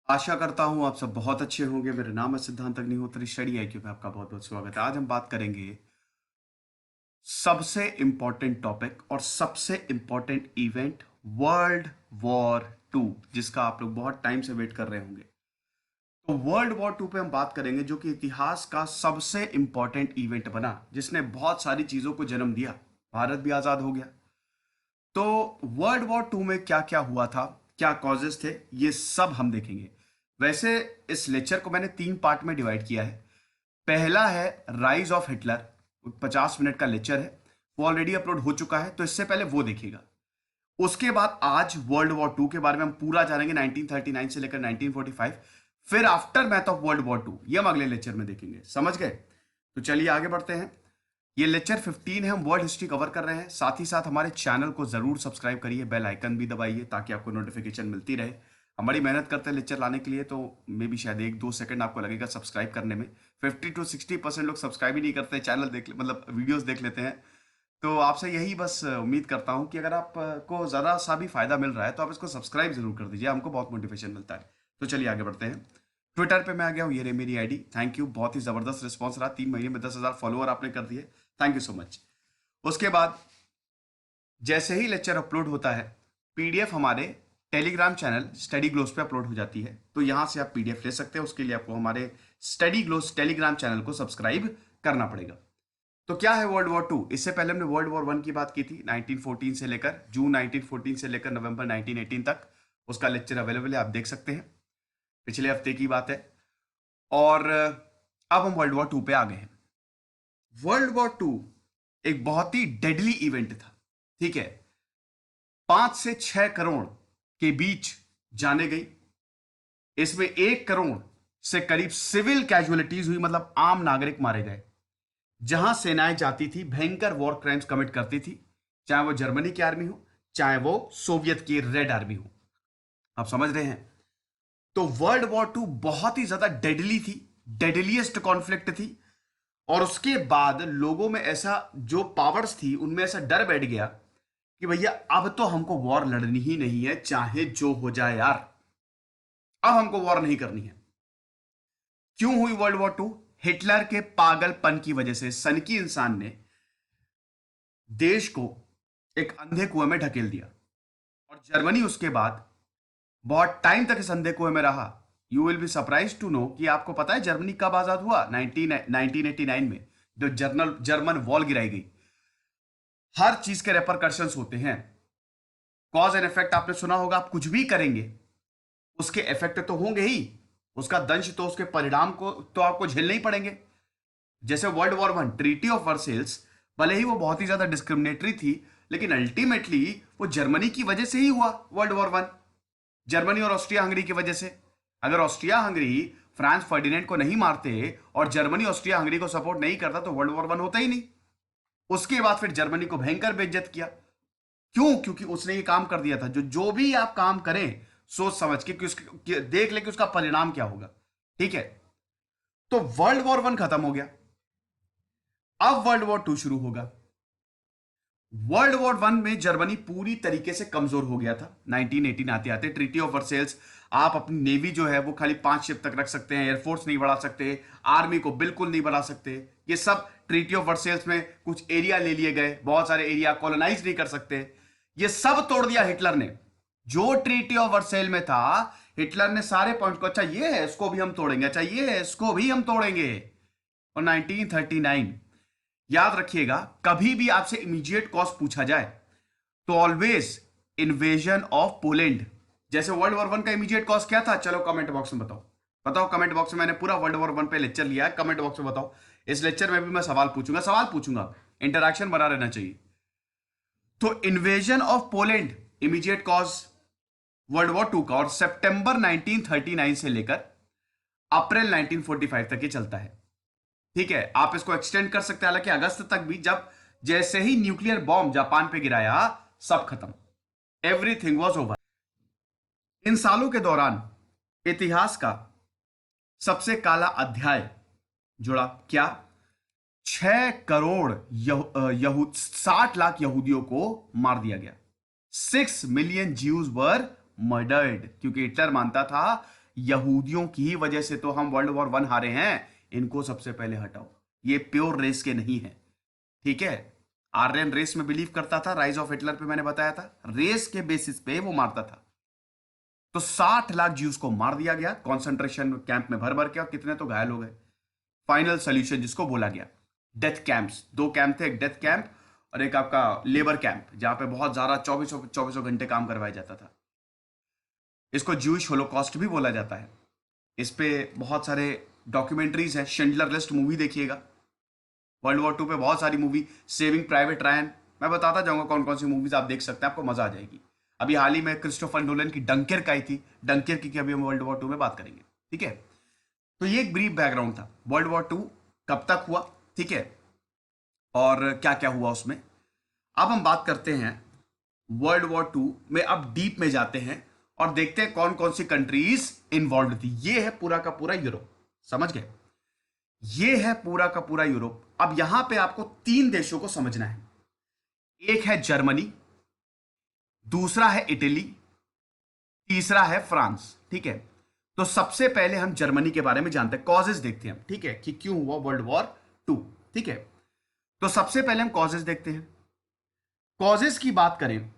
आशा करता हूँ आप सब बहुत अच्छे होंगे। मेरा नाम है सिद्धांत अग्निहोत्री, स्टडी आईक्यू पे आपका बहुत बहुत स्वागत है। आज हम बात करेंगे सबसे इंपॉर्टेंट टॉपिक और सबसे important event, world war two, जिसका आप लोग बहुत टाइम से वेट कर रहे होंगे। तो वर्ल्ड वॉर टू पे हम बात करेंगे, जो कि इतिहास का सबसे इंपॉर्टेंट इवेंट बना, जिसने बहुत सारी चीजों को जन्म दिया। भारत भी आजाद हो गया। तो वर्ल्ड वॉर टू में क्या क्या हुआ था, क्या कॉजेस थे, ये सब हम देखेंगे। वैसे इस लेक्चर को मैंने 3 पार्ट में डिवाइड किया है। पहला है राइज ऑफ हिटलर, 50 मिनट का लेक्चर है, वो ऑलरेडी अपलोड हो चुका है, तो इससे पहले वो देखिएगा। उसके बाद आज वर्ल्ड वॉर टू के बारे में हम पूरा जानेंगे, 1939 से लेकर 1945। फिर aftermath of world war two, ये हम अगले लेक्चर में देखेंगे। समझ गए? तो चलिए आगे बढ़ते हैं। ये लेक्चर 15 है, हम वर्ल्ड हिस्ट्री कवर कर रहे हैं। साथ ही साथ हमारे चैनल को जरूर सब्सक्राइब करिए, बेल आइकन भी दबाइए ताकि आपको नोटिफिकेशन मिलती रहे। हम बड़ी मेहनत करते हैं लेक्चर लाने के लिए, तो मे भी शायद 1-2 सेकंड आपको लगेगा सब्सक्राइब करने में। 50 to 60% लोग सब्सक्राइब ही नहीं करते, चैनल देख मतलब वीडियोस देख लेते हैं। तो आपसे यही बस उम्मीद करता हूं कि अगर आपको ज़रा सा भी फायदा मिल रहा है तो आप इसको सब्सक्राइब जरूर कर दीजिए, हमको बहुत मोटिवेशन मिलता है। तो चलिए आगे बढ़ते हैं। ट्विटर पे मैं आ गया हूँ, ये रही मेरी आईडी। थैंक यू, बहुत ही ज़बरदस्त रिस्पॉन्स रहा। 3 महीने में 10,000 फॉलोअर आपने कर दिए, थैंक यू सो मच। उसके बाद जैसे ही लेक्चर अपलोड होता है, पीडीएफ हमारे टेलीग्राम चैनल स्टडी ग्लोस पे अपलोड हो जाती है। तो यहां से आप पीडीएफ ले सकते हैं। उसके लिए आपको हमारे स्टडी ग्लोस टेलीग्राम चैनल को सब्सक्राइब करना पड़ेगा। तो क्या है वर्ल्ड वॉर टू? इससे पहले हमने वर्ल्ड वॉर वन की बात की थी, 1914 से लेकर जून 1914 से लेकर नवंबर 1918 तक। उसका लेक्चर अवेलेबल है, आप देख सकते हैं, पिछले हफ्ते की बात है। और अब हम वर्ल्ड वॉर टू पे आ गए हैं। वर्ल्ड वॉर टू एक बहुत ही डेडली इवेंट था, ठीक है। 5 से 6 करोड़ के बीच जाने गई। इसमें 1 करोड़ से करीब सिविल कैजुअलिटीज हुई, मतलब आम नागरिक मारे गए। जहां सेनाएं जाती थी, भयंकर वॉर क्राइम्स कमिट करती थी, चाहे वो जर्मनी की आर्मी हो, चाहे वो सोवियत की रेड आर्मी हो। आप समझ रहे हैं? तो वर्ल्ड वॉर टू बहुत ही ज्यादा डेडली थी, डेडलीस्ट कॉन्फ्लिक्ट थी। और उसके बाद लोगों में ऐसा, जो पावर्स थी उनमें ऐसा डर बैठ गया कि भैया अब तो हमको वॉर लड़नी ही नहीं है, चाहे जो हो जाए यार, अब हमको वॉर नहीं करनी है। क्यों हुई वर्ल्ड वॉर टू? हिटलर के पागलपन की वजह से सनकी इंसान ने देश को एक अंधे कुएं में ढकेल दिया। और जर्मनी उसके बाद बहुत टाइम तक इस अंधे कुएं में रहा। You will be surprise to know कि आपको पता है जर्मनी कब आजाद हुआ? 1989 में, जो जर्मन वॉल गिराई गई। हर चीज के रेपरकशंस होते हैं, कॉज एंड इफेक्ट आपने सुना होगा। आप कुछ भी करेंगे उसके इफेक्ट तो होंगे ही, उसका दंश तो, उसके परिणाम को तो आपको झेलने ही पड़ेंगे। जैसे world war one, treaty of Versailles, भले ही वो बहुत ही ज्यादा डिस्क्रिमिनेटरी थी, लेकिन अल्टीमेटली वो जर्मनी की वजह से ही हुआ वर्ल्ड वॉर वन। जर्मनी और ऑस्ट्रिया हंगरी की वजह से। अगर ऑस्ट्रिया हंगरी फ्रांस फर्डिनेंड को नहीं मारते और जर्मनी ऑस्ट्रिया हंगरी को सपोर्ट नहीं करता तो वर्ल्ड वॉर वन होता ही नहीं। उसके बाद फिर जर्मनी को भयंकर बेइज्जत किया। क्यों? क्योंकि उसने ये काम कर दिया था। जो जो भी आप काम करें, सोच समझ के कि देख ले कि उसका परिणाम क्या होगा, ठीक है। तो वर्ल्ड वॉर वन खत्म हो गया, अब वर्ल्ड वॉर टू शुरू होगा। वर्ल्ड वॉर वन में जर्मनी पूरी तरीके से कमजोर हो गया था। 1918 आते आते ट्रीटी ऑफ वर्सेल्स, आप अपनी नेवी जो है वो खाली 5 शिप तक रख सकते हैं, एयरफोर्स नहीं बढ़ा सकते, आर्मी को बिल्कुल नहीं बढ़ा सकते। ये सब ट्रीटी ऑफ वर्सेल्स में कुछ एरिया ले लिए गए, बहुत सारे एरिया कॉलोनाइज नहीं कर सकते। ये सब तोड़ दिया हिटलर ने। जो ट्रीटी ऑफ वर्सेल में था, हिटलर ने सारे पॉइंट को, अच्छा ये है इसको भी हम तोड़ेंगे, अच्छा ये है इसको भी हम तोड़ेंगे। और 1939, याद रखिएगा, कभी भी आपसे इमीडिएट कॉज पूछा जाए तो ऑलवेज इन्वेजन ऑफ पोलैंड। जैसे वर्ल्ड वॉर वन का इमीडिएट कॉज क्या था? चलो कमेंट बॉक्स में बताओ, बताओ कमेंट बॉक्स में। मैंने पूरा वर्ल्ड वॉर वन पे लेक्चर लिया है, कमेंट बॉक्स में बताओ। इस लेक्चर में भी मैं सवाल पूछूंगा, इंटरैक्शन बना रहना चाहिए। तो invasion of Poland immediate cause world war two का, और सितंबर 1939 से लेकर अप्रैल 1945 तक ये चलता है, ठीक है। आप इसको एक्सटेंड कर सकते हैं हालांकि अगस्त तक भी, जब जैसे ही न्यूक्लियर बॉम्ब जापान पे गिराया, सब खत्म, एवरीथिंग वॉज ओवर। इन सालों के दौरान इतिहास का सबसे काला अध्याय जुड़ा। क्या? 6 करोड़ 60 लाख यहूदियों को मार दिया गया। 6 मिलियन ज्यूज वर मर्डर्ड, क्योंकि हिटलर मानता था यहूदियों की ही वजह से तो हम वर्ल्ड वॉर 1 हारे हैं, इनको सबसे पहले हटाओ। ये प्योर रेस के नहीं है, ठीक है। आर्यन रेस में बिलीव करता था, राइज ऑफ हिटलर पे मैंने बताया था, रेस के बेसिस पे वो मारता था। तो 60 लाख ज्यूज को मार दिया गया कॉन्सेंट्रेशन कैंप में भर भर के, और कितने तो घायल हो गए। फाइनल सोल्यूशन जिसको बोला गया, डेथ कैंप्स, 2 कैंप थे, एक डेथ कैंप और एक आपका लेबर कैंप, जहां पे बहुत ज्यादा चौबीसों घंटे काम करवाया जाता था। इसको ज्यूइश होलोकॉस्ट भी बोला जाता है। इस पे बहुत सारे डॉक्यूमेंट्रीज हैं, शिंडलर लिस्ट मूवी देखिएगा, वर्ल्ड वॉर 2 पे बहुत सारी मूवी, सेविंग प्राइवेट रायन, मैं बताता जाऊंगा कौन कौन सी मूवीज आप देख सकते हैं, आपको मजा आ जाएगी। अभी हाल ही में क्रिस्टोफर नोलन की डंकेर्क आई थी, डंकेर्क की अभी हम वर्ल्ड वॉर 2 में बात करेंगे, ठीक है। तो ये एक ब्रीफ बैकग्राउंड था, वर्ल्ड वॉर 2 कब तक हुआ, ठीक है, और क्या क्या हुआ उसमें। अब हम बात करते हैं वर्ल्ड वॉर 2 में, अब डीप में जाते हैं और देखते हैं कौन कौन सी कंट्रीज इन्वॉल्व थी। ये है पूरा का पूरा यूरोप, समझ गए, ये है पूरा का पूरा यूरोप। अब यहां पे आपको 3 देशों को समझना है, एक है जर्मनी, दूसरा है इटली, तीसरा है फ्रांस, ठीक है। तो सबसे पहले हम जर्मनी के बारे में जानते हैं, कॉजेस देखते हैं, ठीक है, कि क्यों हुआ वर्ल्ड वॉर 2, ठीक है। तो सबसे पहले हम कॉजेस देखते हैं। कॉजेस की बात करें,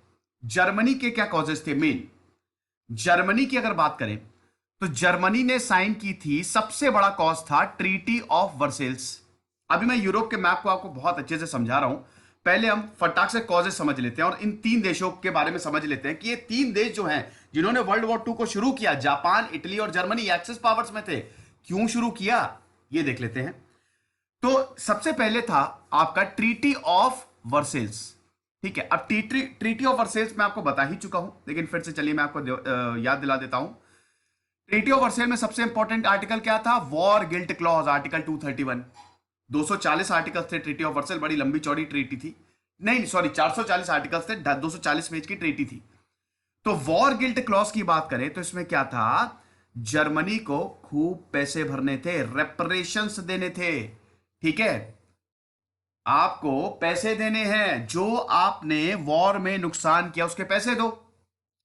जर्मनी के क्या कॉजेस थे मेन। जर्मनी की अगर बात करें तो जर्मनी ने साइन की थी, सबसे बड़ा कॉज था ट्रीटी ऑफ वर्सेल्स। अभी मैं यूरोप के मैप को आपको बहुत अच्छे से समझा रहा हूं, पहले हम फटाक से कॉजेस समझ लेते हैं और इन 3 देशों के बारे में समझ लेते हैं कि ये 3 देश जो हैं जिन्होंने वर्ल्ड वॉर 2 को शुरू किया, जापान, इटली और जर्मनी एक्सिस पावर्स में थे, क्यों शुरू किया ये देख लेते हैं। तो सबसे पहले था आपका ट्रीटी ऑफ वर्सेल्स, ठीक है। अब ट्रीटी ऑफ वर्सेल्स मैं आपको बता ही चुका हूं, लेकिन फिर से चलिए मैं आपको याद दिला देता हूं। ट्रीटी ऑफ वर्सेल में सबसे इंपॉर्टेंट आर्टिकल क्या था, war guilt clause, article 231। 240 articles थे ट्रीटी ऑफ वर्सेल, बड़ी लंबी चौड़ी ट्रीटी थी, नहीं सॉरी 440 आर्टिकल्स थे, 240 पेज की ट्रीटी थी। तो वॉर गिल्ट क्लॉज की बात करें तो इसमें क्या था, जर्मनी को खूब पैसे भरने थे, रेपरेशंस देने थे, ठीक है। आपको पैसे देने हैं, जो आपने वॉर में नुकसान किया उसके पैसे दो।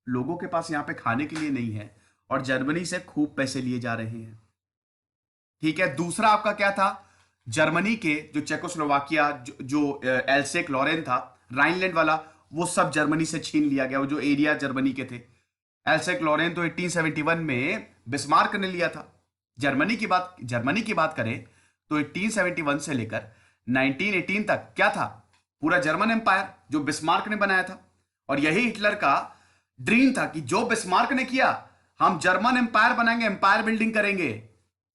लोगों के पास यहां पे खाने के लिए नहीं है और जर्मनी से खूब पैसे लिए जा रहे हैं, ठीक है। दूसरा आपका क्या था, जर्मनी के जो चेकोस्लोवाकिया, जो एल्सेक लॉरेन था, राइनलैंड वाला, वो सब जर्मनी से छीन लिया गया, वो जो एरिया जर्मनी के थे। एल्सेक लॉरेन तो 1871 में बिस्मार्क ने लिया था। जर्मनी की बात करें तो 1871 से लेकर 1918 तक क्या था, पूरा जर्मन एम्पायर जो बिस्मार्क ने बनाया था। और यही हिटलर का ड्रीम था कि जो बिस्मार्क ने किया, हम जर्मन एम्पायर बनाएंगे, एम्पायर बिल्डिंग करेंगे,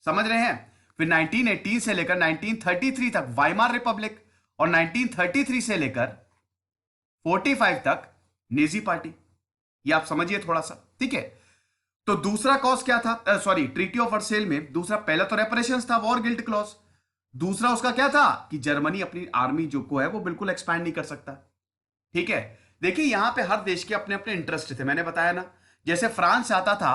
समझ रहे हैं। फिर 1918 से लेकर 1933 तक वाइमार रिपब्लिक, और 1933 से लेकर 45 तक नेजी पार्टी, ये आप समझिए थोड़ा सा, ठीक है। तो दूसरा कॉज क्या था, सॉरी ट्रीटी ऑफ वर्सेल में दूसरा, पहला तो रेपरेशंस था, वॉर गिल्ट क्लॉज। दूसरा उसका क्या था कि जर्मनी अपनी आर्मी जो को है वो बिल्कुल एक्सपैंड नहीं कर सकता, ठीक है। देखिए यहां पे हर देश के अपने अपने इंटरेस्ट थे, मैंने बताया ना। जैसे फ्रांस चाहता था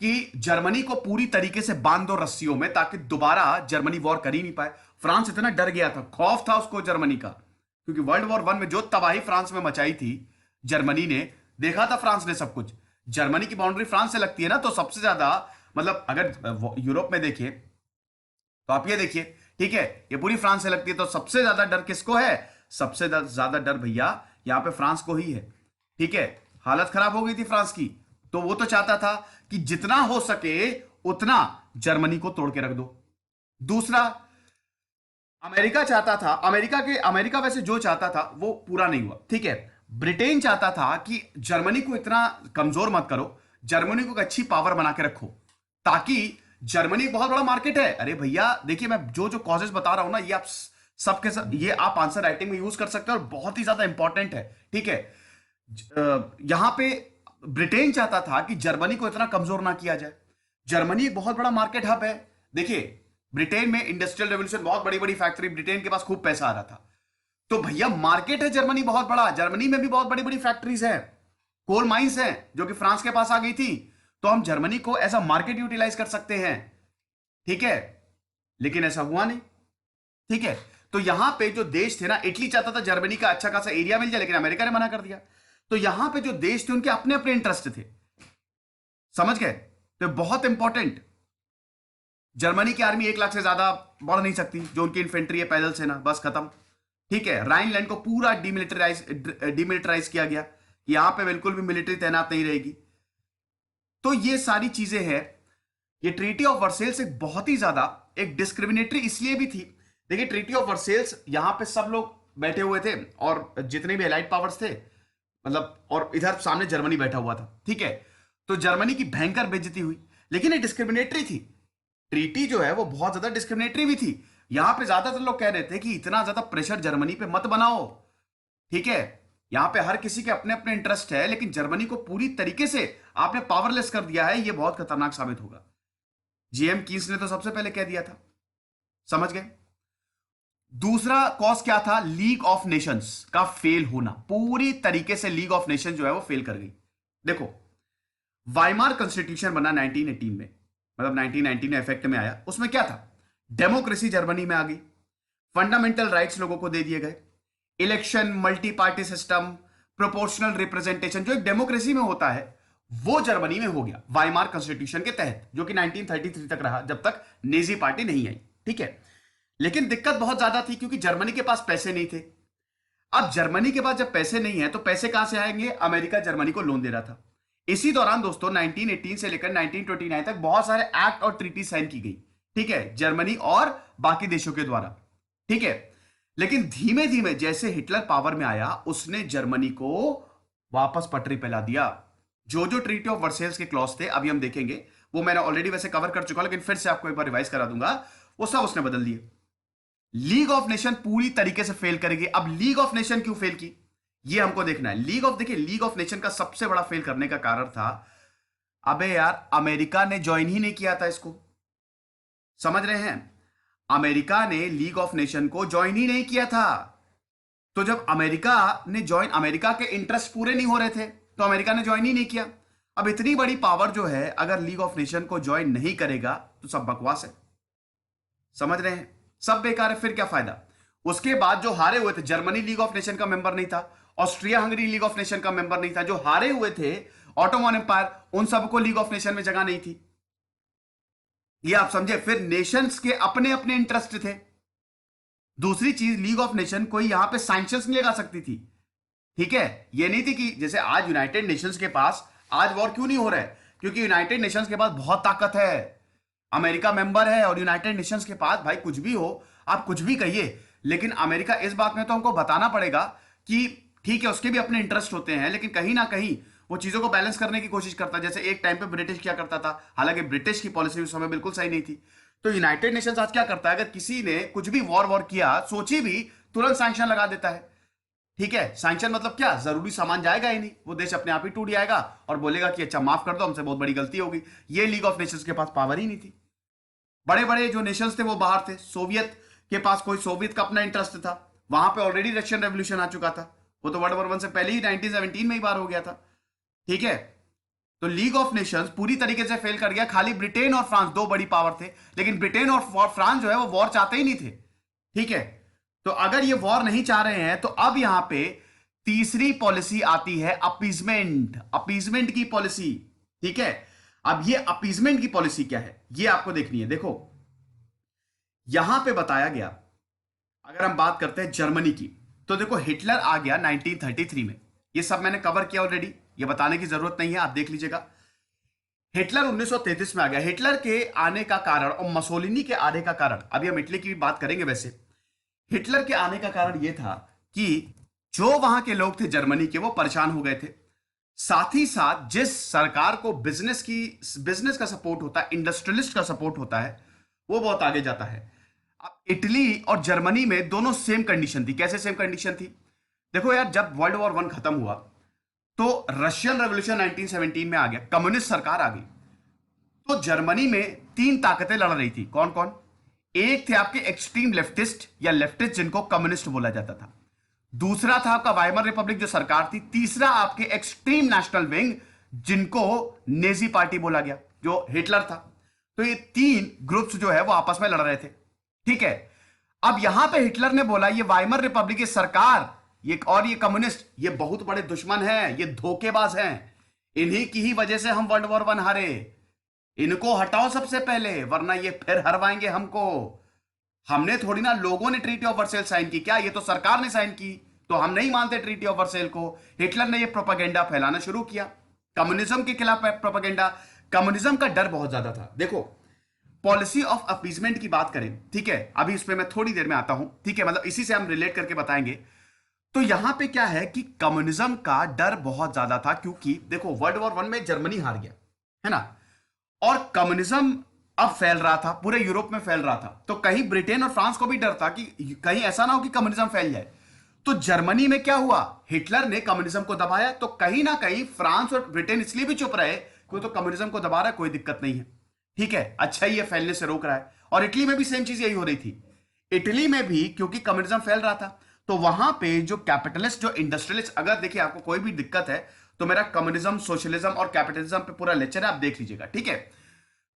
कि जर्मनी को पूरी तरीके से बांध दो रस्सियों में, ताकि दोबारा जर्मनी वॉर कर ही नहीं पाए। फ्रांस इतना डर गया था, खौफ था उसको जर्मनी का, क्योंकि वर्ल्ड वॉर 1 में जो तबाही फ्रांस में मचाई थी जर्मनी ने, देखा था फ्रांस ने सब कुछ। जर्मनी की बाउंड्री फ्रांस से लगती है ना, तो सबसे ज्यादा, मतलब अगर यूरोप में देखिए तो आप ये देखिए, ठीक है, ये पूरी फ्रांस से लगती है, तो सबसे ज्यादा डर किसको है, सबसे ज्यादा डर भैया यहां पे फ्रांस को ही है, ठीक है। हालत खराब हो गई थी फ्रांस की, तो वो तो चाहता था कि जितना हो सके उतना जर्मनी को तोड़ के रख दो। दूसरा, अमेरिका चाहता था, अमेरिका वैसे जो चाहता था वो पूरा नहीं हुआ, ठीक है। ब्रिटेन चाहता था कि जर्मनी को इतना कमजोर मत करो, जर्मनी को एक अच्छी पावर बना के रखो, ताकि जर्मनी एक बहुत बड़ा मार्केट है। अरे भैया देखिए, मैं जो जो कॉजेस बता रहा हूं ना, ये आप सबके सब, ये आप आंसर राइटिंग में यूज कर सकते हो और बहुत ही ज्यादा इंपॉर्टेंट है, ठीक है। यहां पे ब्रिटेन चाहता था कि जर्मनी को इतना कमजोर ना किया जाए। जर्मनी एक बहुत बड़ा मार्केट हब है, देखिए ब्रिटेन में इंडस्ट्रियल रेवोल्यूशन, बहुत बड़ी बड़ी फैक्ट्री, ब्रिटेन के पास खूब पैसा आ रहा था, तो भैया मार्केट है जर्मनी बहुत बड़ा, जर्मनी में भी बहुत बड़ी बड़ी फैक्ट्रीज है, कोल माइंस है जो कि फ्रांस के पास आ गई थी, तो हम जर्मनी को एज अ मार्केट यूटिलाइज कर सकते हैं, ठीक है। लेकिन ऐसा हुआ नहीं, ठीक है। तो यहां पे जो देश थे ना, इटली चाहता था जर्मनी का अच्छा खासा एरिया मिल जाए, लेकिन अमेरिका ने मना कर दिया। तो यहां पे जो देश थे उनके अपने अपने इंटरेस्ट थे, समझ गए। तो बहुत इंपॉर्टेंट। जर्मनी की आर्मी 1 लाख से ज्यादा बढ़ नहीं सकती, जो उनकी इन्फेंट्री है पैदल सेना, बस खत्म। ठीक है, राइनलैंड को पूरा डिमिलिटराइज किया गया, यहां पे बिल्कुल भी मिलिट्री तैनात नहीं रहेगी। तो ये सारी चीजें हैं। ये ट्रीटी ऑफ वर्सेल्स एक बहुत ही ज्यादा एक डिस्क्रिमिनेटरी इसलिए भी थी। देखिए ट्रीटी ऑफ वर्सेल्स, यहां पे सब लोग बैठे हुए थे और जितने भी एलाइड पावर्स थे, मतलब, और इधर सामने जर्मनी बैठा हुआ था। ठीक है, तो जर्मनी की भयंकर बेइज्जती हुई, लेकिन ये डिस्क्रिमिनेटरी थी। ट्रीटी जो है वो बहुत ज्यादा डिस्क्रिमिनेटरी भी थी। यहां पे ज्यादातर लोग कह रहे थे कि इतना ज्यादा प्रेशर जर्मनी पे मत बनाओ। ठीक है, यहां पे हर किसी के अपने अपने इंटरेस्ट है, लेकिन जर्मनी को पूरी तरीके से आपने पावरलेस कर दिया है, ये बहुत खतरनाक साबित होगा। जीएम कीन्स ने तो सबसे पहले कह दिया था। समझ गए? दूसरा कॉज क्या था? लीग ऑफ नेशंस का फेल होना। पूरी तरीके से लीग ऑफ नेशन जो है वो फेल कर गई। देखो, वाइमार कॉन्स्टिट्यूशन बना 1918 में, मतलब 1919 में इफेक्ट में आया। उसमें क्या था? डेमोक्रेसी जर्मनी में आ गई, फंडामेंटल राइट्स लोगों को दे दिए गए, election, multi party system, proportional representation जो एक डेमोक्रेसी में होता है वो जर्मनी में हो गया वाइमार कॉन्स्टिट्यूशन के तहत, जो कि 1933 तक रहा, जब तक नेजी पार्टी नहीं आई। ठीक है, लेकिन दिक्कत बहुत ज्यादा थी क्योंकि जर्मनी के पास पैसे नहीं थे। अब जर्मनी के पास जब पैसे नहीं है तो पैसे कहां से आएंगे? अमेरिका जर्मनी को लोन दे रहा था। इसी दौरान दोस्तों 1918 से लेकर 1929 तक बहुत सारे एक्ट और ट्रीटी साइन की गई। ठीक है, जर्मनी और बाकी देशों के द्वारा। ठीक है, लेकिन धीमे धीमे जैसे हिटलर पावर में आया, उसने जर्मनी को वापस पटरी पे ला दिया। जो जो ट्रीटी ऑफ वर्सेल्स के क्लॉज थे, अभी हम देखेंगे, वो मैंने ऑलरेडी वैसे कवर कर चुका, लेकिन फिर से आपको एक बार रिवाइज करा दूंगा, वो सब उसने बदल दिए। लीग ऑफ नेशन पूरी तरीके से फेल करेगी। अब लीग ऑफ नेशन क्यों फेल की, ये हमको देखना है। देखिए लीग ऑफ नेशन का सबसे बड़ा फेल करने का कारण था, अबे यार, अमेरिका ने ज्वाइन ही नहीं किया था इसको। समझ रहे हैं? अमेरिका ने लीग ऑफ नेशन को ज्वाइन ही नहीं किया था। तो जब अमेरिका ने ज्वाइन, अमेरिका के इंटरेस्ट पूरे नहीं हो रहे थे, तो अमेरिका ने ज्वाइन ही नहीं किया। अब इतनी बड़ी पावर जो है, अगर लीग ऑफ नेशन को ज्वाइन नहीं करेगा तो सब बकवास है। समझ रहे हैं? सब बेकार है, फिर क्या फायदा। उसके बाद जो हारे हुए थे, जर्मनी लीग ऑफ नेशन का मेंबर नहीं था, Austria Hungary league of nation का मेंबर नहीं था, जो हारे हुए थे ऑटोमन एम्पायर, उन सबको लीग ऑफ नेशन में जगह नहीं थी। ये आप समझे? फिर नेशंस के अपने अपने इंटरेस्ट थे। दूसरी चीज, लीग ऑफ नेशन कोई यहां पे सैंक्शंस नहीं लगा सकती थी। ठीक है, ये नहीं थी कि जैसे आज यूनाइटेड नेशंस के पास आज वॉर क्यों नहीं हो रहा है, क्योंकि यूनाइटेड नेशंस के पास बहुत ताकत है। अमेरिका मेंबर है और यूनाइटेड नेशंस के पास भाई कुछ भी हो, आप कुछ भी कहिए, लेकिन अमेरिका इस बात में तो हमको बताना पड़ेगा कि ठीक है, उसके भी अपने इंटरेस्ट होते हैं, लेकिन कहीं ना कहीं वो चीजों को बैलेंस करने की कोशिश करता है। जैसे एक टाइम पे ब्रिटिश क्या करता था, हालांकि ब्रिटिश की पॉलिसी उस समय बिल्कुल सही नहीं थी। तो यूनाइटेड नेशंस आज क्या करता है, अगर किसी ने कुछ भी वॉर किया, सोची भी, तुरंत सैंक्शन लगा देता है। ठीक है, सैंक्शन मतलब क्या? जरूरी सामान जाएगा ही नहीं, वो देश अपने आप ही टूट जाएगा और बोलेगा कि अच्छा माफ कर दो, हमसे बहुत बड़ी गलती होगी। ये लीग ऑफ नेशंस के पास पावर ही नहीं थी। बड़े बड़े जो नेशंस थे वो बाहर थे। सोवियत के पास कोई, सोवियत का अपना इंटरेस्ट था, वहां पे ऑलरेडी रशियन रेवोल्यूशन आ चुका था, वो तो वर्ल्ड वॉर 1 से पहले ही 1917 में ही बार हो गया था। ठीक है, तो लीग ऑफ नेशंस पूरी तरीके से फेल कर गया। खाली ब्रिटेन और फ्रांस दो बड़ी पावर थे, लेकिन ब्रिटेन और फ्रांस जो है वो वॉर चाहते ही नहीं थे। ठीक है, तो अगर ये वॉर नहीं चाह रहे हैं तो अब यहां पे तीसरी पॉलिसी आती है, अपीजमेंट। अपीजमेंट की पॉलिसी। ठीक है, अब ये अपीजमेंट की पॉलिसी क्या है, ये आपको देखनी है। देखो यहां पे बताया गया, अगर हम बात करते हैं जर्मनी की, तो देखो हिटलर आ गया 1933 में। ये सब मैंने कवर किया ऑलरेडी, ये बताने की जरूरत नहीं है, आप देख लीजिएगा। हिटलर 1933 में आ गया। हिटलर के आने का कारण और मसोलिनी के आने का कारण, अभी हम इटली की भी बात करेंगे। वैसे हिटलर के आने का कारण यह था कि जो वहां के लोग थे जर्मनी के, वो परेशान हो गए थे। साथ ही साथ जिस सरकार को बिजनेस का सपोर्ट होता है, इंडस्ट्रियलिस्ट का सपोर्ट होता है, वो बहुत आगे जाता है। अब इटली और जर्मनी में दोनों सेम कंडीशन थी। कैसे सेम कंडीशन थी? देखो यार, जब वर्ल्ड वॉर 1 खत्म हुआ तो रशियन रेवोल्यूशन 1917 में आ गया, कम्युनिस्ट सरकार आ गई। तो जर्मनी में 3 ताकतें लड़ रही थी। कौन कौन? एक थे आपके एक्सट्रीम लेफ्टिस्ट या लेफ्टिस्ट, जिनको कम्युनिस्ट बोला जाता था। दूसरा था आपका वाइमर रिपब्लिक जो सरकार थी। तीसरा आपके एक्सट्रीम नेशनल विंग, जिनको नेजी पार्टी बोला गया, जो हिटलर था। तो ये 3 ग्रुप्स जो है वो आपस में लड़ रहे थे। ठीक है, अब यहां पे हिटलर ने बोला ये वाइमर रिपब्लिक की सरकार, ये और ये कम्युनिस्ट, ये बहुत बड़े दुश्मन हैं, ये धोखेबाज हैं, इन्हीं की ही वजह से हम वर्ल्ड वॉर 1 हारे। इनको हटाओ सबसे पहले, वरना ये फिर हरवाएंगे हमको। हमने थोड़ी ना, लोगों ने ट्रीटी ऑफ वर्सेल साइन की क्या? ये तो सरकार ने साइन की, तो हम नहीं मानते ट्रीटी ऑफ वर्सेल को। हिटलर ने ये प्रोपागेंडा फैलाना शुरू किया, कम्युनिज्म के खिलाफ प्रोपागेंडा। कम्युनिज्म का डर बहुत ज्यादा था। देखो, पॉलिसी ऑफ अपीजमेंट की बात करें, ठीक है, अभी इस पे मैं थोड़ी देर में आता हूं, ठीक है, मतलब इसी से हम रिलेट करके बताएंगे। तो यहां पे क्या है कि कम्युनिज्म का डर बहुत ज्यादा था, क्योंकि देखो वर्ल्ड वॉर वन में जर्मनी हार गया, है ना, और कम्युनिज्म अब फैल रहा था, पूरे यूरोप में फैल रहा था। तो कहीं ब्रिटेन और फ्रांस को भी डर था कि कहीं ऐसा ना हो कि कम्युनिज्म फैल जाए। तो जर्मनी में क्या हुआ, हिटलर ने कम्युनिज्म को दबाया, तो कहीं ना कहीं फ्रांस और ब्रिटेन इसलिए भी चुप रहे, कोई तो कम्युनिज्म को दबा रहा है, कोई दिक्कत नहीं है, ठीक है, अच्छा ही है, फैलने से रोक रहा है। और इटली में भी सेम चीज यही हो रही थी। इटली में भी क्योंकि कम्युनिज्म फैल रहा था, तो वहां पे जो कैपिटलिस्ट, जो इंडस्ट्रियलिस्ट, अगर देखिए आपको कोई भी दिक्कत है तो मेरा कम्युनिज्म, सोशलिज्म और कैपिटलिज्म पे पूरा लेक्चर है, आप देख लीजिएगा, ठीक है।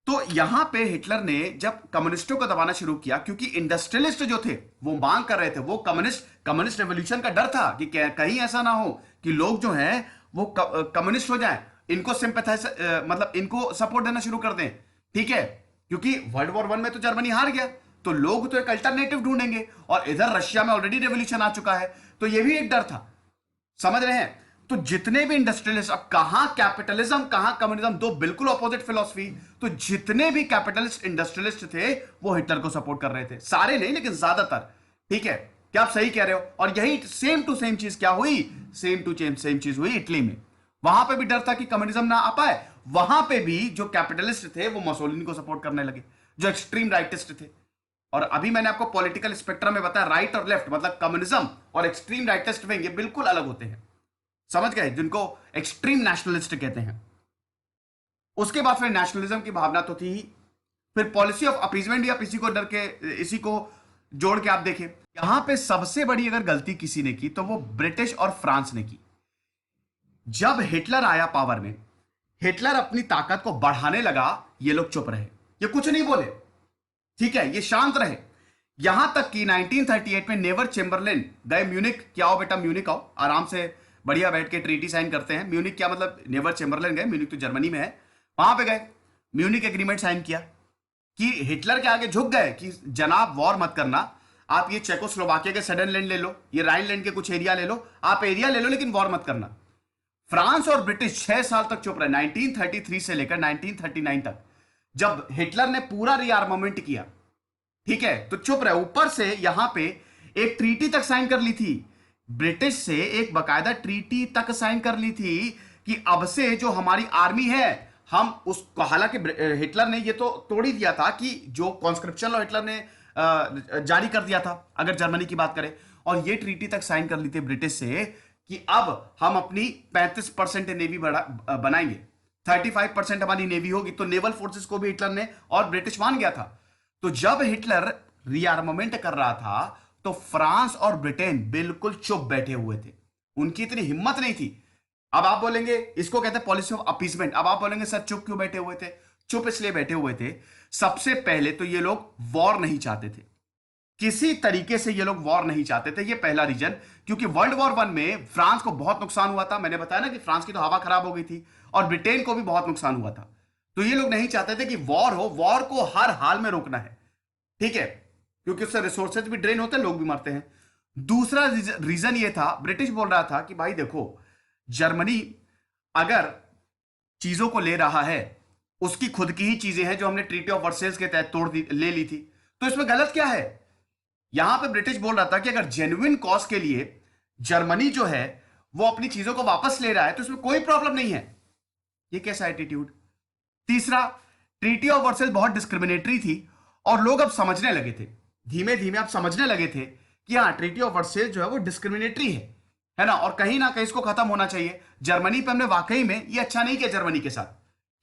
तो यहां पे हिटलर ने जब कम्युनिस्टों को दबाना शुरू किया, क्योंकि इंडस्ट्रियलिस्ट जो थे वो मांग कर रहे थे, वो कम्युनिस्ट रेवोल्यूशन का डर था कि कहीं ऐसा ना हो कि लोग जो हैं वो कम्युनिस्ट हो जाएं, इनको सिंपैथाइज, मतलब इनको सपोर्ट देना शुरू कर दें, ठीक है, क्योंकि वर्ल्ड वॉर वन में तो जर्मनी हार गया, तो लोग तो एक अल्टरनेटिव ढूंढेंगे, और इधर रशिया में ऑलरेडी रेवोल्यूशन आ चुका है, तो ये भी एक डर था, समझ रहे हैं। तो जितने भी इंडस्ट्रियलिस्ट, अब कहां कैपिटलिज्म कहां कम्युनिज्म, दो बिल्कुल ऑपोजिट फिलॉसफी, तो जितने भी कैपिटलिस्ट इंडस्ट्रियलिस्ट थे वो हिटलर को सपोर्ट कर रहे थे, सारे नहीं लेकिन ज्यादातर, ठीक है, क्या आप सही कह रहे हो। और यही सेम टू सेम चीज क्या हुई, सेम टू सेम चीज हुई इटली में। वहां पे भी डर था कि कम्युनिज्म ना आ पाए, वहां पे भी जो कैपिटलिस्ट थे वो मसोलिनी को सपोर्ट करने लगे, जो एक्सट्रीम राइटिस्ट थे। और अभी मैंने आपको पॉलिटिकल स्पेक्ट्रम में बताया, राइट और लेफ्ट, मतलब कम्युनिज्म और एक्सट्रीम राइटिस्ट विंग, ये बिल्कुल अलग होते हैं, समझ गए, जिनको एक्सट्रीम नेशनलिस्ट कहते हैं। उसके बाद फिर नेशनलिज्म की भावना तो थी ही, फिर पॉलिसी ऑफ अपीजमेंट, या इसी को डर के, इसी को जोड़ के आप देखें, यहां पे सबसे बड़ी अगर गलती किसी ने की तो वो ब्रिटिश और फ्रांस ने की। जब हिटलर आया पावर में, हिटलर अपनी ताकत को बढ़ाने लगा, ये लोग चुप रहे, ये कुछ नहीं बोले, ठीक है, ये शांत रहे। यहां तक कि 1938 में नेवर चेम्बरलेन गए म्यूनिक, क्या हो बेटा म्यूनिक आओ, आराम से बढ़िया बैठ के ट्रीटी साइन करते हैं। म्यूनिक क्या मतलब, नेवर चेम्बरलेन गए, म्यूनिक तो जर्मनी में है, वहां पे गए, म्यूनिक एग्रीमेंट साइन किया, कि हिटलर के आगे झुक गए कि जनाब वॉर मत करना, आप ये चेकोस्लोवाकिया के सडनलैंड ले लो, ये राइनलैंड के कुछ एरिया ले लो, आप एरिया ले लो लेकिन वॉर मत करना। फ्रांस और ब्रिटिश 6 साल तक चुप रहे, 1933 से लेकर 1939 तक, जब हिटलर ने पूरा रीआर्मामेंट किया, ठीक है, तो चुप रहे। ऊपर से यहां पे एक ट्रीटी तक साइन कर ली थी, ब्रिटिश से एक बकायदा ट्रीटी तक साइन कर ली थी कि अब से जो हमारी आर्मी है, हम उसको, हालांकि हिटलर ने ये तो तोड़ ही दिया था कि जो कॉन्स्क्रिप्शन लॉ हिटलर ने जारी कर दिया था, अगर जर्मनी की बात करें, और ये ट्रीटी तक साइन कर ली थी ब्रिटिश से कि अब हम अपनी 35% नेवी बनाएंगे, 35% हमारी नेवी होगी, तो नेवल फोर्सेस को भी हिटलर ने और ब्रिटिश मान गया था। तो जब हिटलर रीआर्मामेंट कर रहा था तो फ्रांस और ब्रिटेन बिल्कुल चुप बैठे हुए थे, उनकी इतनी हिम्मत नहीं थी। अब आप बोलेंगे इसको कहते हैं पॉलिसी ऑफ अपीसमेंट। अब आप बोलेंगे सर चुप क्यों बैठे हुए थे? चुप इसलिए बैठे हुए थे, सबसे पहले तो ये लोग वॉर नहीं चाहते थे, किसी तरीके से ये लोग वॉर नहीं चाहते थे, ये पहला रीजन। क्योंकि वर्ल्ड वॉर वन में फ्रांस को बहुत नुकसान हुआ था, मैंने बताया ना कि फ्रांस की तो हवा खराब हो गई थी, और ब्रिटेन को भी बहुत नुकसान हुआ था, तो ये लोग नहीं चाहते थे कि वॉर हो, वॉर को हर हाल में रोकना है, ठीक है, क्योंकि उससे रिसोर्सेज भी ड्रेन होते हैं, लोग भी मरते हैं। दूसरा रीजन ये था, ब्रिटिश बोल रहा था कि भाई देखो, जर्मनी अगर चीजों को ले रहा है, उसकी खुद की ही चीजें हैं जो हमने ट्रीटी ऑफ वर्सेल्स के तहत ले ली थी, तो इसमें गलत क्या है? यहां पे ब्रिटिश बोल रहा था कि अगर जेन्युइन कॉज के लिए जर्मनी जो है वो अपनी चीजों को वापस ले रहा है तो इसमें कोई प्रॉब्लम नहीं है। ये कैसा एटीट्यूड? तीसरा, ट्रीटी ऑफ वर्सेल्स बहुत डिस्क्रिमिनेटरी थी, और लोग अब समझने लगे थे, धीमे धीमे अब समझने लगे थे कि हाँ, ट्रीटी ऑफ वर्सेल्स जो है वो डिस्क्रिमिनेटरी है ना, और कहीं ना कहीं इसको खत्म होना चाहिए। जर्मनी पे हमने वाकई में ये अच्छा नहीं किया जर्मनी के साथ,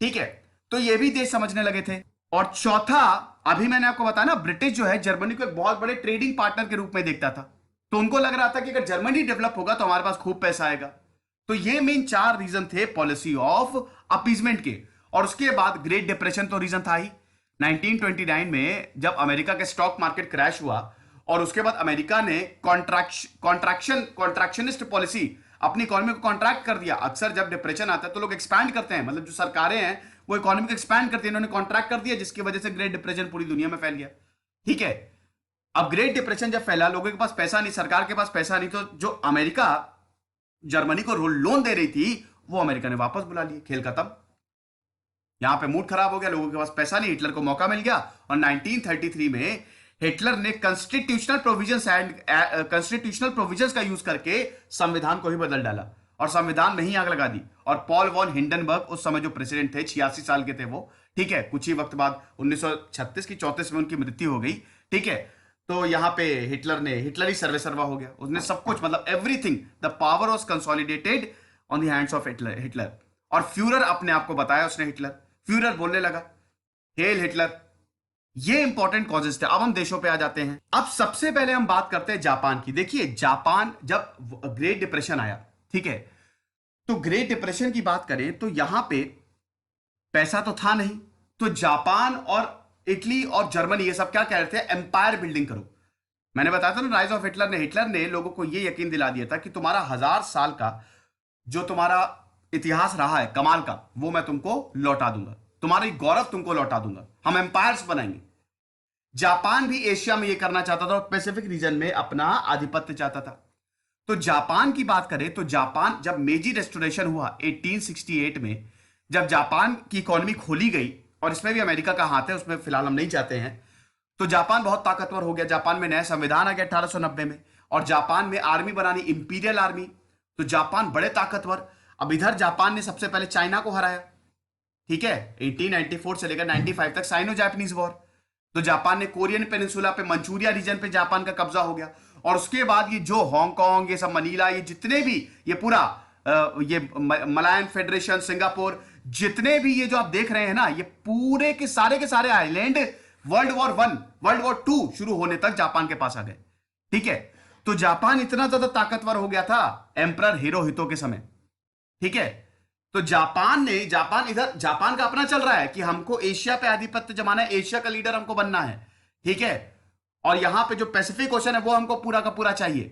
ठीक है, तो ये भी देश समझने लगे थे। और चौथा, अभी मैंने आपको बताया ना, ब्रिटिश जो है जर्मनी को एक बहुत बड़े ट्रेडिंग पार्टनर के रूप में देखता था, तो उनको लग रहा था कि अगर जर्मनी डेवलप होगा तो हमारे पास खूब पैसा आएगा। तो ये मेन 4 रीजन थे पॉलिसी ऑफ अपीजमेंट के। और उसके बाद ग्रेट डिप्रेशन तो रीजन था ही, 1929 में जब अमेरिका के स्टॉक मार्केट क्रैश हुआ, और उसके बाद अमेरिका ने कॉन्ट्रैक्शनिस्ट पॉलिसी, अपनी इकोनॉमी को कॉन्ट्रैक्ट कर दिया। अक्सर जब डिप्रेशन आता है तो लोग एक्सपैंड करते हैं, मतलब जो सरकारें हैं वो इकोनॉमी को एक्सपैंड करती है, इन्होंने कॉन्ट्रैक्ट कर दिया, जिसकी वजह से ग्रेट डिप्रेशन पूरी दुनिया में फैल गया। ठीक है, अब ग्रेट डिप्रेशन जब फैला, लोगों के पास पैसा नहीं, सरकार के पास पैसा नहीं, तो जो अमेरिका जर्मनी को लोन दे रही थी वो अमेरिका ने वापस बुला लिए। खेल खत्म, यहां पे मूड खराब हो गया, लोगों के पास पैसा नहीं, हिटलर को मौका मिल गया और 1933 में हिटलर ने कॉन्स्टिट्यूशनल प्रोविजंस का यूज करके संविधान को ही बदल डाला और संविधान में ही आग लगा दी। और पॉल वॉन हिंडनबर्ग उस समय जो प्रेसिडेंट थे, 86 साल के थे वो, ठीक है, कुछ ही वक्त बाद 1936 की 34 में उनकी मृत्यु हो गई। ठीक है, तो यहां पे हिटलर ही सर्वेसर्वा हो गया, उसने सब कुछ, मतलब everything, the power was consolidated on the hands of Hitler. और फ्यूरर अपने आप को बताया उसने हिटलर, फ्यूरर बोलने लगा हेल हिटलर। ये इंपॉर्टेंट कॉजेस थे। अब हम देशों पे आ जाते हैं। अब सबसे पहले हम बात करते हैं जापान की। देखिए, जापान जब ग्रेट डिप्रेशन आया, ठीक है, तो ग्रेट डिप्रेशन की बात करें तो यहां पे पैसा तो था नहीं, तो जापान और इटली और जर्मनी ये सब क्या कह रहे थे, एम्पायर बिल्डिंग करो। मैंने बताया था ना, राइज ऑफ हिटलर ने लोगों को यह यकीन दिला दिया था कि तुम्हारा 1000 साल का जो तुम्हारा इतिहास रहा है कमाल का, वो मैं तुमको लौटा दूंगा, तुम्हारी गौरव तुमको लौटा दूंगा, हम एम्पायर्स बनाएंगे। जापान भी एशिया में ये करना चाहता था और पैसिफिक रीजन में अपना आधिपत्य चाहता था। तो जापान की बात करें तो जापान, जब मेजी रेस्टोरेशन हुआ 1868 में, जब जापान की इकोनॉमी खोली गई, और इसमें भी अमेरिका का हाथ है, उसमें फिलहाल हम नहीं चाहते हैं, तो जापान बहुत ताकतवर हो गया। जापान में नया संविधान आ गया 1890 में, और जापान में आर्मी बनानी, इंपीरियल आर्मी, तो जापान बड़े ताकतवर। अब इधर जापान ने सबसे पहले चाइना को हराया, ठीक है, 1894 से लेकर 95 तक साइनो जापानीज वॉर। तो जापान ने कोरियन पेनिनसुला पे, मंचूरिया रीजन पे जापान का कब्जा हो गया। और उसके बाद ये जो हांगकांग, ये सब मनीला, ये जितने भी, ये पूरा ये मलायन फेडरेशन, सिंगापुर, जितने भी ये जो आप देख रहे हैं ना, ये पूरे के सारे आइलैंड वर्ल्ड वॉर 2 शुरू होने तक जापान के पास आ गए। ठीक है, तो जापान इतना ज्यादा ताकतवर हो गया था एम्परर हिरोहितो के समय। ठीक है, तो जापान का अपना चल रहा है कि हमको एशिया पे आधिपत्य जमाना है, एशिया का लीडर हमको बनना है। ठीक है, और यहां पे जो पैसिफिक ओशन है वो हमको पूरा का पूरा चाहिए।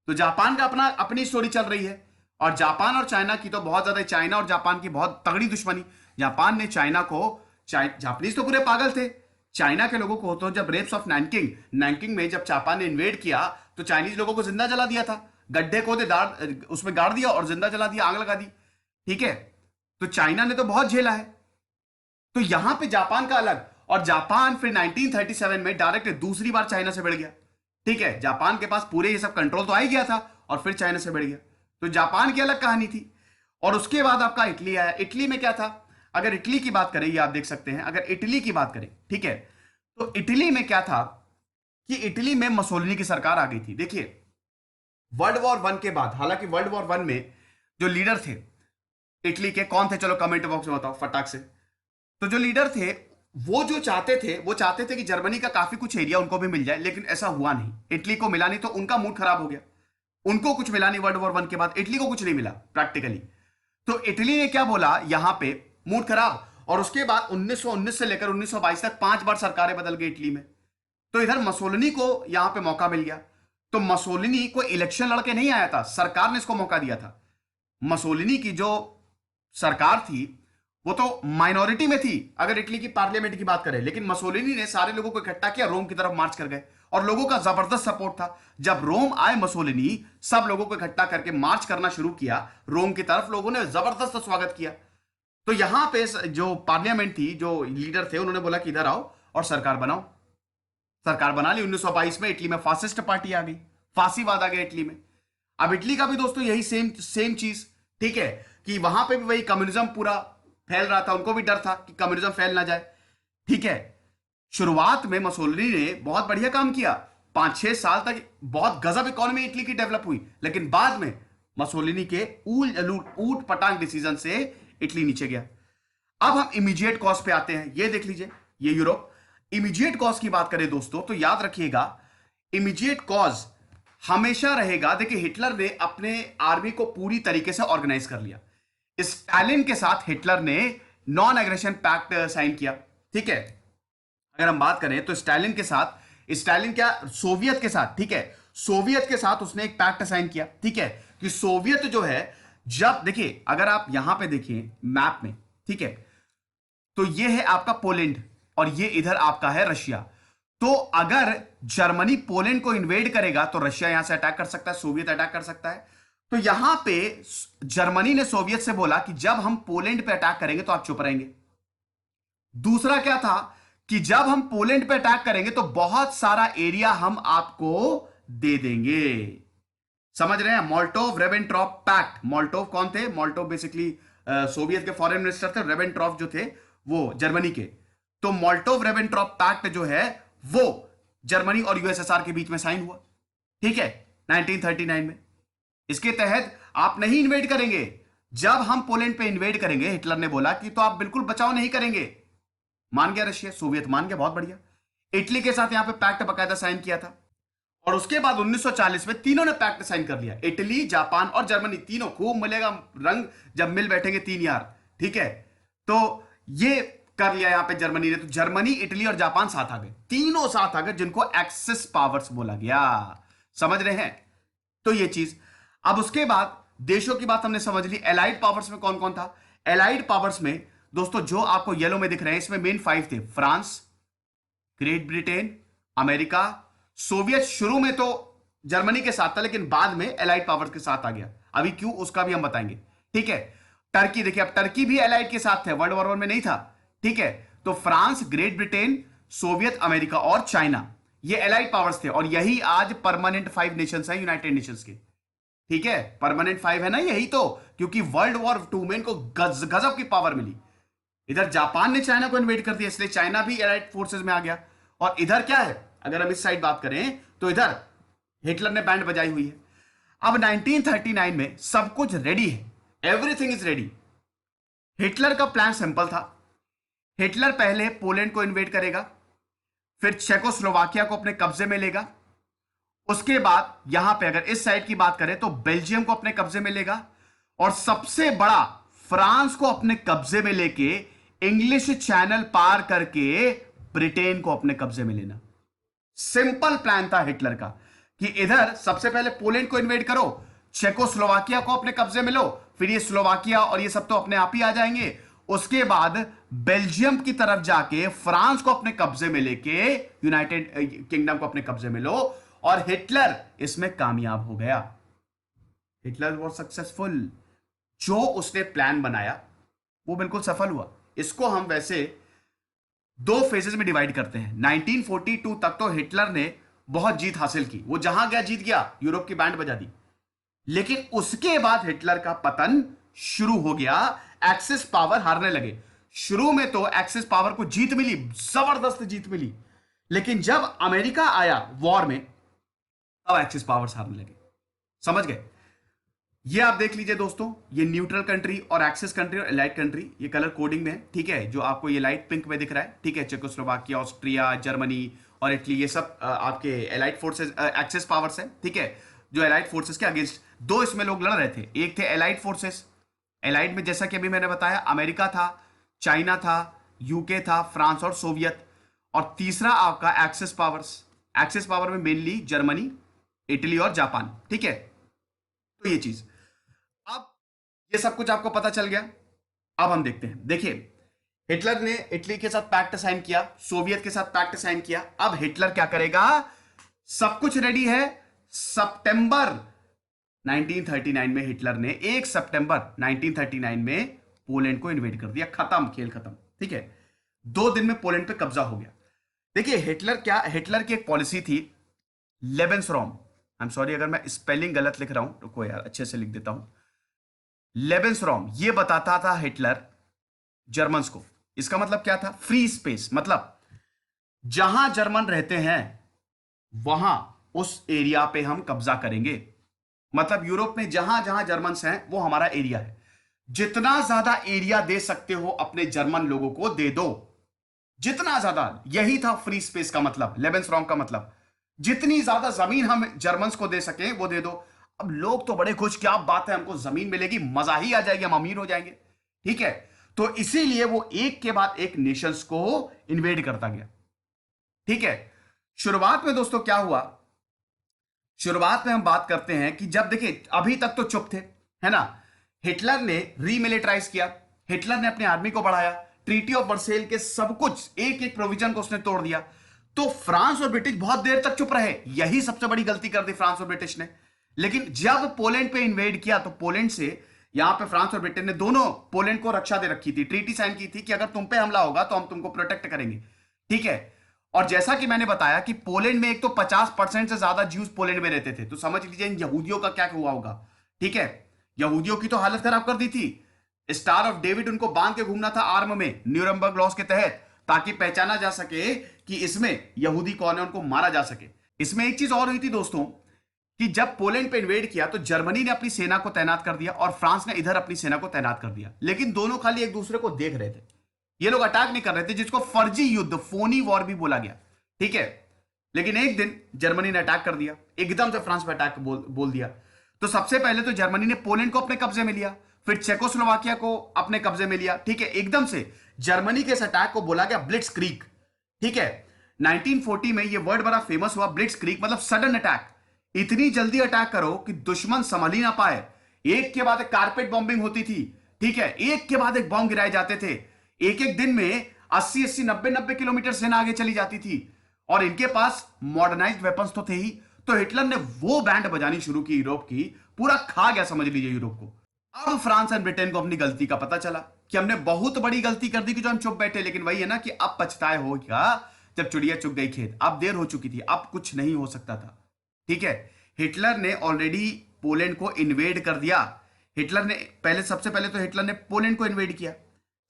तो जापान का अपनी स्टोरी चल रही है। और जापान और चाइना की तो बहुत ज्यादा, चाइना और जापान की बहुत तगड़ी दुश्मनी। जापान ने चाइना को, जापानीज तो पूरे पागल थे, चाइना के लोगों को। तो जब रेप्स ऑफ नैनकिंग में जब जापान ने इन्वेड किया तो चाइनीज लोगों को जिंदा जला दिया था, गड्ढे खोदे, उसमें गाड़ दिया और जिंदा जला दिया, आग लगा दी। ठीक है, तो चाइना ने तो बहुत झेला है। तो यहां पे जापान का अलग, और जापान फिर 1937 में डायरेक्ट दूसरी बार चाइना से भिड़ गया। ठीक है, जापान के पास पूरे ये सब कंट्रोल तो आ ही गया था और फिर चाइना से भिड़ गया। तो जापान की अलग कहानी थी। और उसके बाद आपका इटली आया। इटली में क्या था, अगर इटली की बात करें, ये आप देख सकते हैं, अगर इटली की बात करें, ठीक है, तो इटली में क्या था कि इटली में मसोलिनी की सरकार आ गई थी। देखिए, वर्ल्ड वॉर 1 के बाद, हालांकि वर्ल्ड वॉर 1 में जो लीडर थे इटली के, कौन थे, चलो कमेंट बॉक्स में बताओ फटाक से। तो जो लीडर थे वो चाहते थे कि जर्मनी का काफी कुछ एरिया उनको भी मिल जाए, लेकिन ऐसा हुआ नहीं, इटली को मिला नहीं, तो उनका मूड खराब हो गया। उनको कुछ मिला नहीं, वर्ल्ड वॉर 1 के बाद इटली को कुछ नहीं मिला प्रैक्टिकली। तो इटली ने क्या बोला, यहां पे मूड खराब। और उसके बाद 1919 से लेकर 1922 तक 5 बार सरकारें बदल गई इटली में। तो इधर मसोलिनी को यहां पे मौका मिल गया। तो मसोलिनी को इलेक्शन लड़के नहीं आया था, सरकार ने इसको मौका दिया था। मसोलिनी की जो सरकार थी वो तो माइनॉरिटी में थी अगर इटली की पार्लियामेंट की बात करें, लेकिन मसोलिनी ने सारे लोगों को इकट्ठा किया, रोम की तरफ मार्च कर गए और लोगों का जबरदस्त सपोर्ट था। जब रोम आए मसोलिनी, सब लोगों को इकट्ठा करके मार्च करना शुरू किया रोम की तरफ, लोगों ने जबरदस्त स्वागत किया। तो यहां पे जो पार्लियामेंट थी, जो लीडर थे, उन्होंने बोला कि इधर आओ और सरकार बनाओ। सरकार बना ली। 1922 में इटली में फासिस्ट पार्टी आ गई, फांसीवाद आ गया इटली में। अब इटली का भी दोस्तों यही सेम चीज, ठीक है, कि वहां पे भी वही कम्युनिज्म पूरा फैल रहा था, उनको भी डर था कि कम्युनिज्म फैल ना जाए। ठीक है, शुरुआत में मसोलिनी ने बहुत बढ़िया काम किया, 5-6 साल तक बहुत गजब इकोनॉमी इटली की डेवलप हुई, लेकिन बाद में मसोलिनी के ऊट पटांग डिसीजन से इटली नीचे गया। अब हम इमीडिएट कॉज पे आते हैं। ये देख लीजिए, ये यूरोप। इमीडिएट कॉज की बात करें दोस्तों तो याद रखिएगा, इमीडिएट कॉज हमेशा रहेगा। देखिए, हिटलर ने अपने आर्मी को पूरी तरीके से ऑर्गेनाइज कर लिया। स्टालिन के साथ हिटलर ने नॉन एग्रेशन पैक्ट साइन किया। ठीक है, अगर हम बात करें तो स्टालिन क्या, सोवियत के साथ, ठीक है, सोवियत के साथ उसने एक पैक्ट साइन किया। ठीक है, कि सोवियत जो है, जब देखिए, अगर आप यहां पे देखिए मैप में, ठीक है, तो ये है आपका पोलैंड और ये इधर आपका है रशिया। तो अगर जर्मनी पोलैंड को इन्वेड करेगा तो रशिया यहां से अटैक कर सकता है, सोवियत अटैक कर सकता है। तो यहां पे जर्मनी ने सोवियत से बोला कि जब हम पोलैंड पे अटैक करेंगे तो आप चुप रहेंगे। दूसरा क्या था कि जब हम पोलैंड पे अटैक करेंगे तो बहुत सारा एरिया हम आपको दे देंगे। समझ रहे हैं? मोल्टोव रेबेनट्रॉप पैक्ट। मोल्टोव कौन थे? मोल्टोव बेसिकली सोवियत के फॉरेन मिनिस्टर थे। रेबेनट्रॉप जो थे वो जर्मनी के। तो मोल्टोव रेबेनट्रॉप पैक्ट जो है वो जर्मनी और यूएसएसआर के बीच में साइन हुआ, ठीक है, 1939 में। इसके तहत आप नहीं इन्वेड करेंगे। जब हम पोलैंड पे इन्वेड करेंगे, हिटलर ने बोला कि तो आप बिल्कुल बचाव नहीं करेंगे। मान गया रशिया, सोवियत मान गया, बहुत बढ़िया। इटली के साथ यहां पे पैक्ट बकायदा साइन किया था। और उसके बाद 1940 में तीनों ने पैक्ट साइन कर लिया, इटली, जापान और जर्मनी। तीनों खूब मिलेगा रंग जब मिल बैठेंगे तीन यार, ठीक है। तो ये कर लिया यहां पे जर्मनी ने। तो जर्मनी, इटली और जापान साथ आ गए, तीनों साथ आ गए, जिनको एक्सिस पावर्स बोला गया। समझ रहे हैं? तो ये चीज। अब उसके बाद देशों की बात हमने समझ ली। एलाइड पावर्स में कौन कौन था? एलाइड पावर्स में दोस्तों जो आपको येलो में दिख रहे हैं, इसमें मेन 5 थे। France, great Britain, America, Soviet. शुरू में तो जर्मनी के साथ था लेकिन बाद में एलाइड पावर्स के साथ आ गया। अभी क्यों, उसका भी हम बताएंगे, ठीक है। टर्की, देखिए अब टर्की भी एलाइड के साथ थे, वर्ल्ड वॉर 1 में नहीं था, ठीक है। तो France, great Britain, Soviet, America और चाइना, ये एलाइड पावर्स थे। और यही आज परमानेंट 5 नेशंस हैं यूनाइटेड नेशंस के, ठीक है। परमानेंट 5 है ना, यही तो, क्योंकि वर्ल्ड वॉर 2 में इनको गजब की पावर मिली। इधर जापान ने चाइना को इन्वेड कर दिया, इसलिए चाइना भी एलाइड फोर्सेस में आ गया। और इधर क्या है, अगर हम इस साइड बात करें तो इधर हिटलर ने बैंड बजाई हुई है। अब 1939 में सब कुछ रेडी है, एवरीथिंग इज रेडी। हिटलर का प्लान सिंपल था। हिटलर पहले पोलैंड को इन्वेड करेगा, फिर चेकोस्लोवाकिया को अपने कब्जे में लेगा। उसके बाद यहां पे अगर इस साइड की बात करें तो बेल्जियम को अपने कब्जे में लेगा, और सबसे बड़ा फ्रांस को अपने कब्जे में लेके इंग्लिश चैनल पार करके ब्रिटेन को अपने कब्जे में लेना। सिंपल प्लान था हिटलर का कि इधर सबसे पहले पोलैंड को इन्वेड करो, चेकोस्लोवाकिया को अपने कब्जे में लो, फिर ये स्लोवाकिया और ये सब तो अपने आप ही आ जाएंगे। उसके बाद बेल्जियम की तरफ जाके फ्रांस को अपने कब्जे में लेके यूनाइटेड किंगडम को अपने कब्जे में लो। और हिटलर इसमें कामयाब हो गया। Hitler was successful. जो उसने प्लान बनाया वो बिल्कुल सफल हुआ। इसको हम वैसे 2 फेजेस में डिवाइड करते हैं। 1942 तक तो हिटलर ने बहुत जीत हासिल की, वो जहां गया जीत गया, यूरोप की बैंड बजा दी। लेकिन उसके बाद हिटलर का पतन शुरू हो गया, एक्सिस पावर हारने लगे। शुरू में तो एक्सिस पावर को जीत मिली, जबरदस्त जीत मिली, लेकिन जब अमेरिका आया वॉर में तब एक्सिस पावर्स हारने लगे। समझ गए? ये आप देख लीजिए दोस्तों, ये न्यूट्रल कंट्री और एक्सिस कंट्री और एलाइड कंट्री, ये कलर कोडिंग में है, ठीक है। जो आपको ये लाइट पिंक में दिख रहा है, ठीक है, चेकोस्लोवाकिया, ऑस्ट्रिया, जर्मनी और इटली, ये सब आपके एलाइड फोर्सेस, एक्सिस पावर्स है, ठीक है, जो एलाइड फोर्सेस के अगेंस्ट। 2 इसमें लोग लड़ रहे थे। एक थे एलाइड फोर्सेस। एलाइड में जैसा कि अभी मैंने बताया, अमेरिका था, चाइना था, यूके था, फ्रांस और सोवियत। और तीसरा आपका एक्सिस पावर्स। एक्सिस पावर में मेनली जर्मनी, इटली और जापान, ठीक है। तो ये चीज, अब ये सब कुछ आपको पता चल गया। अब हम देखते हैं। देखिए, हिटलर ने इटली के साथ पैक्ट साइन किया, सोवियत के साथ पैक्ट साइन किया। अब हिटलर क्या करेगा? सब कुछ रेडी है। सितंबर 1939 में हिटलर ने 1 सितंबर 1939 में पोलैंड को इन्वेड कर दिया। खत्म, खेल खत्म, ठीक है। 2 दिन में पोलैंड पे कब्जा हो गया। देखिए हिटलर की एक पॉलिसी थी, लेबेंसरॉम। आई एम सॉरी अगर मैं स्पेलिंग गलत लिख रहा हूं, रुको यार अच्छे से लिख देता हूं। लेबेंसरॉम, ये बताता था हिटलर जर्मन्स को। इसका मतलब क्या था? फ्री स्पेस, मतलब जहां जर्मन रहते हैं वहां उस एरिया पे हम कब्जा करेंगे। मतलब यूरोप में जहां जहां जर्मन्स हैं वो हमारा एरिया है। जितना ज्यादा एरिया दे सकते हो अपने जर्मन लोगों को दे दो, जितना ज्यादा। यही था फ्री स्पेस का मतलब, लेबेंसरॉम का मतलब। जितनी ज्यादा जमीन हम जर्मन्स को दे सके वो दे दो। अब लोग तो बड़े खुश, क्या बात है, हमको जमीन मिलेगी, मजा ही आ जाएगी, हम अमीर हो जाएंगे, ठीक है। तो इसीलिए वो एक के बाद एक नेशंस को इन्वेड करता गया, ठीक है। शुरुआत में दोस्तों क्या हुआ? शुरुआत में हम बात करते हैं कि जब देखिए अभी तक तो चुप थे, है ना। हिटलर ने रीमिलिटराइज किया, हिटलर ने अपनी आर्मी को बढ़ाया, ट्रीटी ऑफ वर्सेल के सब कुछ एक एक प्रोविजन को उसने तोड़ दिया। तो फ्रांस और ब्रिटिश बहुत देर तक चुप रहे, यही सबसे बड़ी गलती कर दी फ्रांस और ब्रिटिश ने। लेकिन जब पोलैंड पे इन्वेड किया तो पोलैंड से यहां पे फ्रांस और ब्रिटेन ने दोनों पोलैंड को रक्षा दे रखी थी, ट्रीटी साइन की थी कि अगर तुम पे हमला होगा तो हम तुमको प्रोटेक्ट करेंगे, ठीक है। और जैसा कि मैंने बताया कि पोलैंड में एक तो 50% से ज्यादा ज्यूज पोलैंड में रहते थे, तो समझ लीजिए इन यहूदियों का क्या हुआ होगा, ठीक है। यहूदियों की तो हालत खराब कर दी थी। स्टार ऑफ डेविड उनको बांध के घूमना था आर्म में, न्यूरमबर्ग लॉस के तहत, ताकि पहचाना जा सके कि इसमें यहूदी कौन है, उनको मारा जा सके। इसमें एक चीज और हुई थी दोस्तों कि जब पोलैंड पे इन्वेड किया तो जर्मनी ने अपनी सेना को तैनात कर दिया और फ्रांस ने इधर अपनी सेना को तैनात कर दिया, लेकिन दोनों खाली एक दूसरे को देख रहे थे, ये लोग अटैक नहीं कर रहे थे, जिसको फर्जी युद्ध, फोनी वॉर भी बोला गया, ठीक है। लेकिन एक दिन जर्मनी ने अटैक कर दिया, एकदम से फ्रांस पे अटैक बोल दिया। तो सबसे पहले तो जर्मनी ने पोलैंड को अपने कब्जे में लिया, फिर चेकोस्लोवाकिया को अपने कब्जे में लिया, ठीक है। एकदम से जर्मनी के इस अटैक को बोला गया ब्लिट्स क्रीक, ठीक है। 1940 में यह वर्ड बड़ा फेमस हुआ, ब्लिट्स क्रीक मतलब सडन अटैक। इतनी जल्दी अटैक करो कि दुश्मन संभल ही ना पाए, एक के बाद एक कारपेट बॉम्बिंग होती थी, ठीक है, एक के बाद एक बॉम्ब गिराए जाते थे, एक एक दिन में 80-80 90-90 किलोमीटर सेना आगे चली जाती थी, और इनके पास मॉडर्नाइज्ड वेपन्स तो थे ही। तो हिटलर ने वो बैंड बजानी शुरू की यूरोप की, पूरा खा गया समझ लीजिए यूरोप को। अब फ्रांस एंड ब्रिटेन को अपनी गलती का पता चला कि हमने बहुत बड़ी गलती कर दी कि जो हम चुप बैठे, लेकिन वही है ना कि अब पछताए हो क्या जब चिड़िया चुग गई खेत। अब देर हो चुकी थी, अब कुछ नहीं हो सकता था, ठीक है। हिटलर ने ऑलरेडी पोलैंड को इन्वेड कर दिया। हिटलर ने सबसे पहले तो हिटलर ने पोलैंड को इन्वेड किया,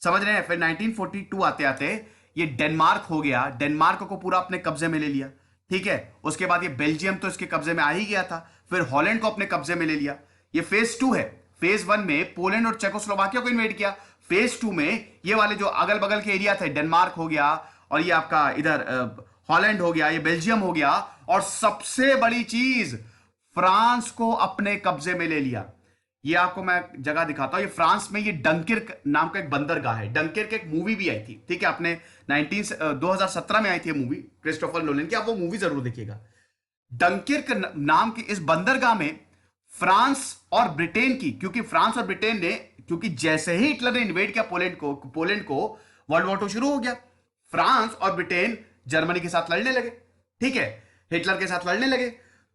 समझ रहे हैं। फिर 1942 आते आते ये डेनमार्क हो गया, डेनमार्क को पूरा अपने कब्जे में ले लिया, ठीक है। उसके बाद ये बेल्जियम तो इसके कब्जे में आ ही गया था, फिर हॉलैंड को अपने कब्जे में ले लिया। ये फेज 2 है। फेज 1 में पोलैंड और चेकोस्लोवाकिया को इन्वेड किया, फेज 2 में ये वाले जो अगल बगल के एरिया थे, डेनमार्क हो गया और ये आपका इधर हॉलैंड हो गया, ये बेल्जियम हो गया, और सबसे बड़ी चीज फ्रांस को अपने कब्जे में ले लिया। ये आपको मैं जगह दिखाता हूं, ये फ्रांस में ये डंकिर्क नाम का एक बंदरगाह है। डंकिर्क एक मूवी भी आई थी, ठीक है, अपने 2017 में आई थी मूवी क्रिस्टोफर नोलन की, आप वो मूवी जरूर देखिएगा। डंकिर्क नाम की इस बंदरगाह में फ्रांस और ब्रिटेन की, क्योंकि फ्रांस और ब्रिटेन ने, क्योंकि जैसे ही हिटलर ने इन्वेड किया पोलैंड को वर्ल्ड वॉर 2 शुरू हो गया। फ्रांस और ब्रिटेन जर्मनी के साथ लड़ने लगे, ठीक है, हिटलर के साथ लड़ने लगे।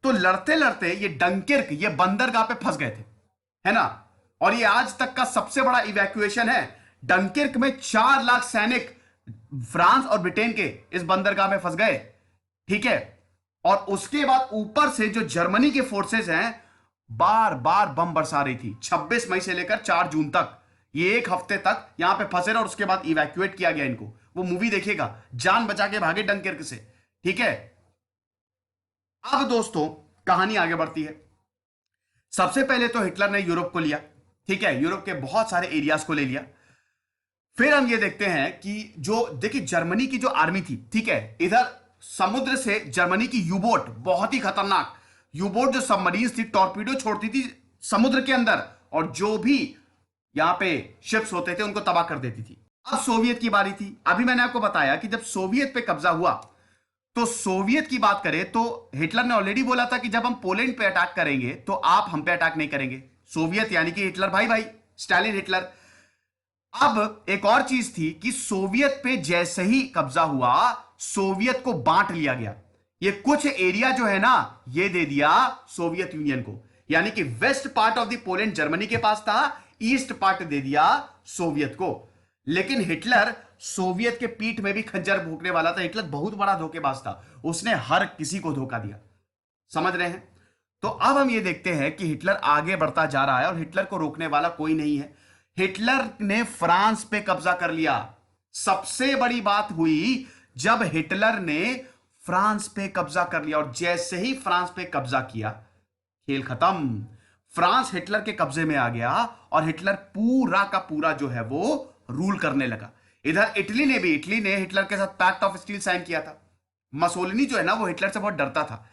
तो लड़ते लड़ते ये डंकिर्क, ये बंदरगाह पे फंस गए थे, है ना। और ये आज तक का सबसे बड़ा इवैक्यूएशन है। डंकिर्क में 4 लाख सैनिक फ्रांस और ब्रिटेन के इस बंदरगाह में फंस गए, ठीक है। और उसके बाद ऊपर से जो जर्मनी के फोर्सेस हैं बार बार बम बरसा रही थी। 26 मई से लेकर 4 जून तक ये एक हफ्ते तक यहां पे फंसे रहे, और उसके बाद इवैक्यूएट किया गया इनको। वो मूवी देखिएगा, जान बचा के भागे डंकिर्क से, ठीक है। अब दोस्तों कहानी आगे बढ़ती है। सबसे पहले तो हिटलर ने यूरोप को लिया, ठीक है, यूरोप के बहुत सारे एरियाज को ले लिया। फिर हम ये देखते हैं कि जो देखिए जर्मनी की जो आर्मी थी, ठीक है, इधर समुद्र से जर्मनी की यूबोट, बहुत ही खतरनाक यूबोट, जो सबमरीन थी, टॉर्पीडो छोड़ती थी समुद्र के अंदर, और जो भी यहां पे शिप्स होते थे उनको तबाह कर देती थी। अब सोवियत की बारी थी। अभी मैंने आपको बताया कि जब सोवियत पे कब्जा हुआ, तो सोवियत की बात करें तो हिटलर ने ऑलरेडी बोला था कि जब हम पोलैंड पे अटैक करेंगे तो आप हम पे अटैक नहीं करेंगे। सोवियत यानी कि हिटलर भाई भाई, स्टालिन हिटलर। अब एक और चीज थी कि सोवियत पे जैसे ही कब्जा हुआ, सोवियत को बांट लिया गया। ये कुछ एरिया जो है ना, ये दे दिया सोवियत यूनियन को, यानी कि west part of the Poland Germany के पास था, ईस्ट पार्ट दे दिया सोवियत को। लेकिन हिटलर सोवियत के पीठ में भी खंजर भोंकने वाला था। हिटलर बहुत बड़ा धोखेबाज था, उसने हर किसी को धोखा दिया, समझ रहे हैं। तो अब हम ये देखते हैं कि हिटलर आगे बढ़ता जा रहा है और हिटलर को रोकने वाला कोई नहीं है। हिटलर ने फ्रांस पे कब्जा कर लिया। सबसे बड़ी बात हुई जब हिटलर ने फ्रांस पे कब्जा कर लिया, और जैसे ही फ्रांस पे कब्जा किया, खेल खत्म। फ्रांस हिटलर के कब्जे में आ गया और हिटलर पूरा का पूरा जो है वो रूल करने लगा। इधर इटली ने हिटलर के साथ पैक्ट ऑफ स्टील साइन किया था। मसोलिनी जो है ना, वो हिटलर से बहुत डरता था।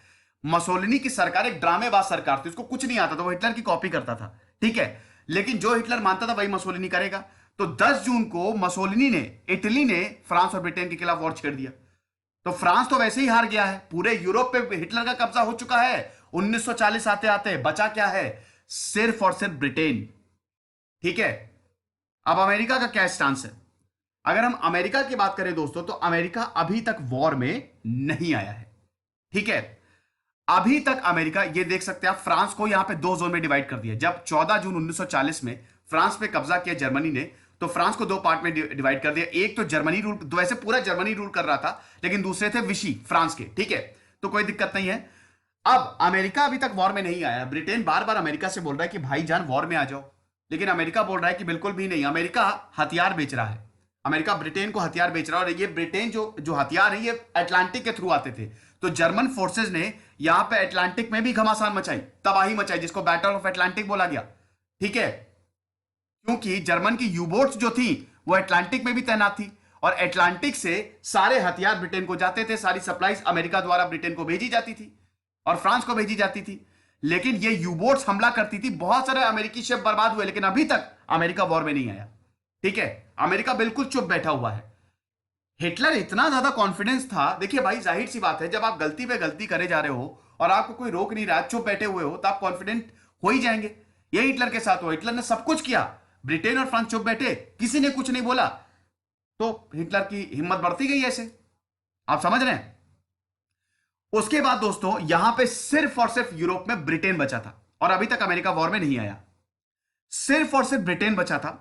मसोलिनी की सरकार एक ड्रामेबाज सरकार थी, उसको कुछ नहीं आता था, वो हिटलर की कॉपी करता था, ठीक है। लेकिन जो हिटलर मानता था वही मसोलिनी करेगा। तो 10 जून को इटली ने फ्रांस और ब्रिटेन के खिलाफ वॉर छेड़ दिया। तो फ्रांस तो वैसे ही हार गया है, पूरे यूरोप पे हिटलर का कब्जा हो चुका है। 1940 आते आते बचा क्या है, सिर्फ और सिर्फ ब्रिटेन, ठीक है। अब अमेरिका का क्या स्टांस है? अगर हम अमेरिका की बात करें दोस्तों, तो अमेरिका अभी तक वॉर में नहीं आया है। ठीक है, अभी तक अमेरिका, ये देख सकते हैं आप, फ्रांस को यहां पे दो जोन में डिवाइड कर दिया। जब 14 जून 1940 में फ्रांस पे कब्जा किया जर्मनी ने, तो फ्रांस को दो पार्ट में डिवाइड कर दिया। एक तो जर्मनी रूल, वैसे पूरा जर्मनी रूल कर रहा था, लेकिन दूसरे थे विशी फ्रांस के। ठीक है, तो कोई दिक्कत नहीं है। अब अमेरिका अभी तक वॉर में नहीं आया। ब्रिटेन बार बार अमेरिका से बोल रहा है कि भाईजान वॉर में आ जाओ, लेकिन अमेरिका बोल रहा है कि बिल्कुल भी नहीं। अमेरिका हथियार बेच रहा है, अमेरिका ब्रिटेन को हथियार बेच रहा है। और ये ब्रिटेन जो जो हथियार है, ये अटलांटिक के थ्रू आते थे। तो जर्मन फोर्सेज ने यहां पे अटलांटिक में भी घमासान मचाई, तबाही मचाई, जिसको बैटल ऑफ अटलांटिक बोला गया। ठीक है, क्योंकि जर्मन की यूबोट्स जो थी वो अटलांटिक में भी तैनात थी, और अटलांटिक से सारे हथियार ब्रिटेन को जाते थे, सारी सप्लाईज अमेरिका द्वारा ब्रिटेन को भेजी जाती थी और फ्रांस को भेजी जाती थी। लेकिन ये यूबोट्स हमला करती थी, बहुत सारे अमेरिकी शिप बर्बाद हुए, लेकिन अभी तक अमेरिका वॉर में नहीं आया। ठीक है, अमेरिका बिल्कुल चुप बैठा हुआ है। हिटलर इतना ज्यादा कॉन्फिडेंस था। देखिए भाई, जाहिर सी बात है, जब आप गलती पे गलती करे जा रहे हो और आपको कोई रोक नहीं रहा, चुप बैठे हुए हो, तो आप कॉन्फिडेंट हो ही जाएंगे। यही हिटलर के साथ हुआ। हिटलर ने सब कुछ किया, ब्रिटेन और फ्रांस चुप बैठे, किसी ने कुछ नहीं बोला, तो हिटलर की हिम्मत बढ़ती गई ऐसे। आप समझ रहे हैं? उसके बाद दोस्तों, यहां पे सिर्फ और सिर्फ यूरोप में ब्रिटेन बचा था, और अभी तक अमेरिका वॉर में नहीं आया। सिर्फ और सिर्फ ब्रिटेन बचा था।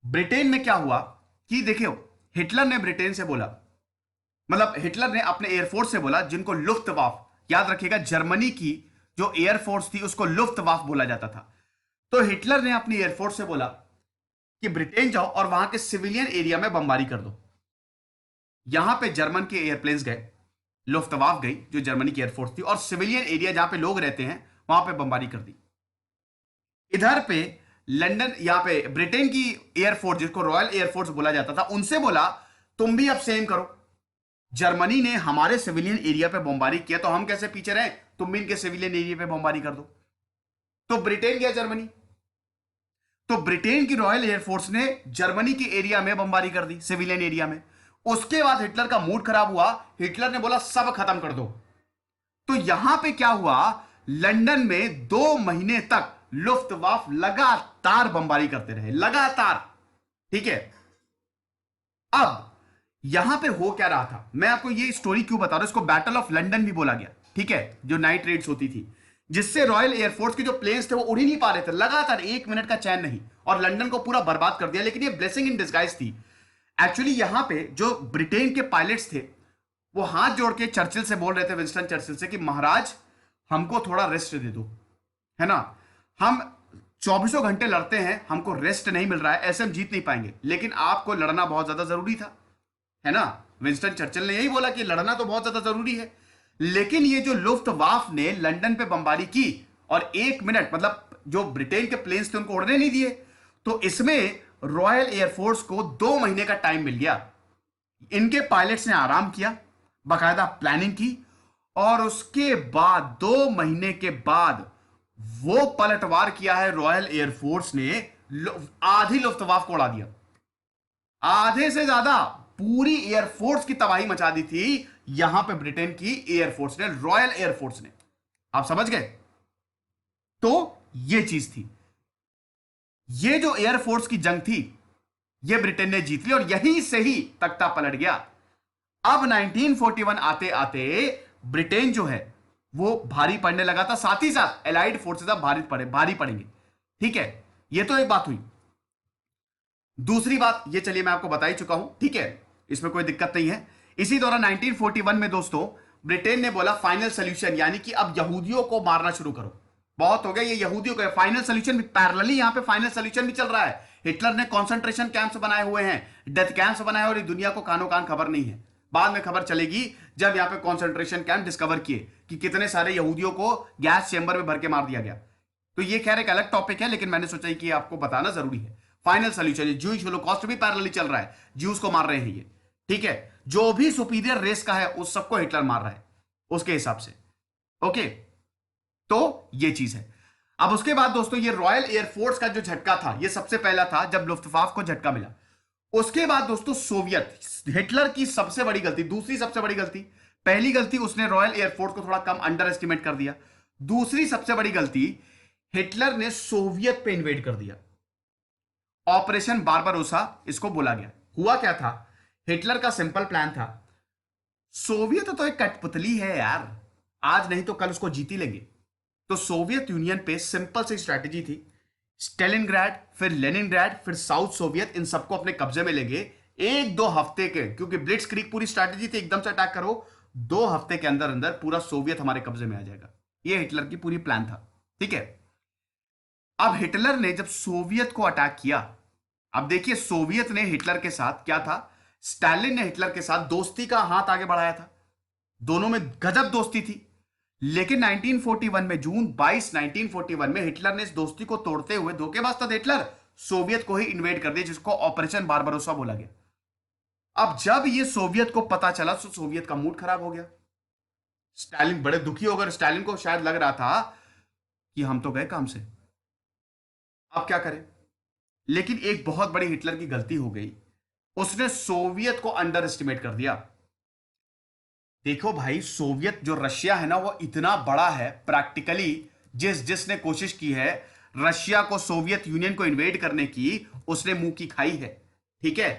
ब्रिटेन में क्या हुआ कि देखियो, हिटलर ने ब्रिटेन से बोला, मतलब हिटलर ने अपने एयरफोर्स से बोला, जिनको लुफ्तवाफ, याद रखिएगा, जर्मनी की जो एयरफोर्स थी उसको लुफ्तवाफ बोला जाता था। तो हिटलर ने अपनी एयरफोर्स से बोला कि ब्रिटेन जाओ और वहां के सिविलियन एरिया में बमबारी कर दो। यहां पे जर्मन के एयरप्लेन्स गए, लुफ्तवाफ गई जो जर्मनी की एयरफोर्स थी, और सिविलियन एरिया जहां पे लोग रहते हैं वहां पे बमबारी कर दी। इधर पे लंदन, यहां पे ब्रिटेन की एयरफोर्स, जिसको रॉयल एयरफोर्स बोला जाता था, उनसे बोला तुम भी अब सेम करो। जर्मनी ने हमारे सिविलियन एरिया पे बमबारी किया, तो हम कैसे पीछे रहे, तुम भी इनके सिविलियन एरिया पे बमबारी कर दो। तो ब्रिटेन गया जर्मनी, तो ब्रिटेन की रॉयल एयरफोर्स ने जर्मनी के एरिया में बमबारी कर दी, सिविलियन एरिया में। उसके बाद हिटलर का मूड खराब हुआ, हिटलर ने बोला सब खत्म कर दो। तो यहां पे क्या हुआ, लंदन में 2 महीने तक लुफ्तवाफ लगातार बमबारी करते रहे, लगातार। ठीक है, अब यहां पे हो क्या रहा था, मैं आपको ये स्टोरी क्यों बता रहा हूं, इसको बैटल ऑफ लंदन भी बोला गया। ठीक है, जो नाइट रेड्स होती थी, जिससे रॉयल एयरफोर्स के जो प्लेन्स थे वो उड़ ही नहीं पा रहे थे, लगातार 1 मिनट का चैन नहीं, और लंदन को पूरा बर्बाद कर दिया। लेकिन ये ब्लेसिंग इन डिस्गाइज थी। एक्चुअली यहां पे जो ब्रिटेन के पायलट्स थे, वो हाथ जोड़ के चर्चिल से बोल रहे थे, विंस्टन चर्चिल से, कि महाराज हमको थोड़ा रेस्ट दे दो, है ना, हम 24 घंटे लड़ते हैं, हमको रेस्ट नहीं मिल रहा है, ऐसे हम जीत नहीं पाएंगे, लेकिन आपको लड़ना बहुत ज्यादा जरूरी था, है ना। विंस्टन चर्चिल ने यही बोला कि लड़ना तो बहुत ज्यादा जरूरी है। लेकिन ये जो लुफ्तवाफ ने लंदन पे बमबारी की, और 1 मिनट, मतलब जो ब्रिटेन के प्लेन्स थे उनको उड़ने नहीं दिए, तो इसमें रॉयल एयरफोर्स को 2 महीने का टाइम मिल गया। इनके पायलट्स ने आराम किया, बाकायदा प्लानिंग की, और उसके बाद 2 महीने के बाद वो पलटवार किया है रॉयल एयरफोर्स ने, आधी लुफ्तवाफ को उड़ा दिया, आधे से ज्यादा, पूरी एयरफोर्स की तबाही मचा दी थी यहां पे ब्रिटेन की एयरफोर्स ने, रॉयल एयरफोर्स ने। आप समझ गए? तो ये चीज थी, ये जो एयरफोर्स की जंग थी, ये ब्रिटेन ने जीत ली, और यहीं से ही तख्ता पलट गया। अब 1941 आते आते ब्रिटेन जो है वो भारी पड़ने लगा था, साथ ही साथ एलाइड फोर्सेस अब भारी पड़ेंगे। ठीक है, ये तो एक बात हुई। दूसरी बात, ये चलिए मैं आपको बता ही चुका हूं, ठीक है, इसमें कोई दिक्कत नहीं है। इसी दौरान 1941 में दोस्तों, ब्रिटेन ने बोला फाइनल सोल्यूशन, यानी कि अब यहूदियों को मारना शुरू करो, बहुत हो गया ये यहूदियों का। फाइनल सोल्यूशन भी पैरेलली यहां पे फाइनल सोल्यूशन भी चल रहा है। हिटलर ने कॉन्सेंट्रेशन कैंप्स बनाए हुए हैं, डेथ कैंप्स बनाए, और दुनिया को कानो कान खबर नहीं है। बाद में खबर चलेगी जब यहां पे कॉन्सेंट्रेशन कैंप डिस्कवर किए कि कितने सारे यहूदियों को गैस चेंबर में भर के मार दिया गया। तो ये खैर एक अलग टॉपिक है, लेकिन मैंने सोचा कि आपको बताना जरूरी है। फाइनल सोल्यूशन, ज्यूइश होलोकॉस्ट भी पैरेलली चल रहा है, ज्यूस को मार रहे हैं ये। ठीक है, जो भी सुपीरियर रेस का है उस सबको हिटलर मार रहा है उसके हिसाब से। ओके, तो ये चीज है। अब उसके बाद दोस्तों, ये रॉयल एयरफोर्स का जो झटका था, ये सबसे पहला था जब लुफ्तवाफ को झटका मिला। उसके बाद दोस्तों, सोवियत, हिटलर की सबसे बड़ी गलती, दूसरी सबसे बड़ी गलती, पहली गलती उसने रॉयल एयरफोर्स को थोड़ा कम अंडर एस्टिमेट कर दिया। दूसरी सबसे बड़ी गलती, हिटलर ने सोवियत पे इन्वेड कर दिया। ऑपरेशन बारबारोसा इसको बोला गया। हुआ क्या था, हिटलर का सिंपल प्लान था, सोवियत तो एक कठपुतली है यार, आज नहीं तो कल उसको जीत ही लेंगे। तो सोवियत यूनियन पे सिंपल सी स्ट्रैटेजी थी, स्टेलिनग्राड, फिर लेनिनग्राड, फिर साउथ सोवियत, इन सबको अपने कब्जे में लेंगे एक दो हफ्ते के, क्योंकि ब्लिट्स क्रीग पूरी स्ट्रैटेजी थी, एकदम से अटैक करो, 2 हफ्ते के अंदर अंदर पूरा सोवियत हमारे कब्जे में आ जाएगा। ये हिटलर की पूरी प्लान था, ठीक है। अब हिटलर ने जब सोवियत को अटैक किया, अब देखिए सोवियत ने हिटलर के साथ क्या था, स्टालिन ने हिटलर के साथ दोस्ती का हाथ आगे बढ़ाया था, दोनों में गजब दोस्ती थी। लेकिन 1941 में, जून 22 1941 में हिटलर ने इस दोस्ती को तोड़ते हुए, धोखेबाज था हिटलर, सोवियत को ही इन्वेड कर दिया, जिसको ऑपरेशन बारबरोसा बोला गया। अब जब ये सोवियत को पता चला तो सोवियत का मूड खराब हो गया, स्टालिन बड़े दुखी हो गए, स्टालिन को शायद लग रहा था कि हम तो गए काम से, अब क्या करें। लेकिन एक बहुत बड़ी हिटलर की गलती हो गई, उसने सोवियत को अंडर एस्टिमेट कर दिया। देखो भाई, सोवियत जो रशिया है ना, वो इतना बड़ा है प्रैक्टिकली, जिसने कोशिश की है रशिया को, सोवियत यूनियन को इन्वेड करने की, उसने मुंह की खाई है, ठीक है।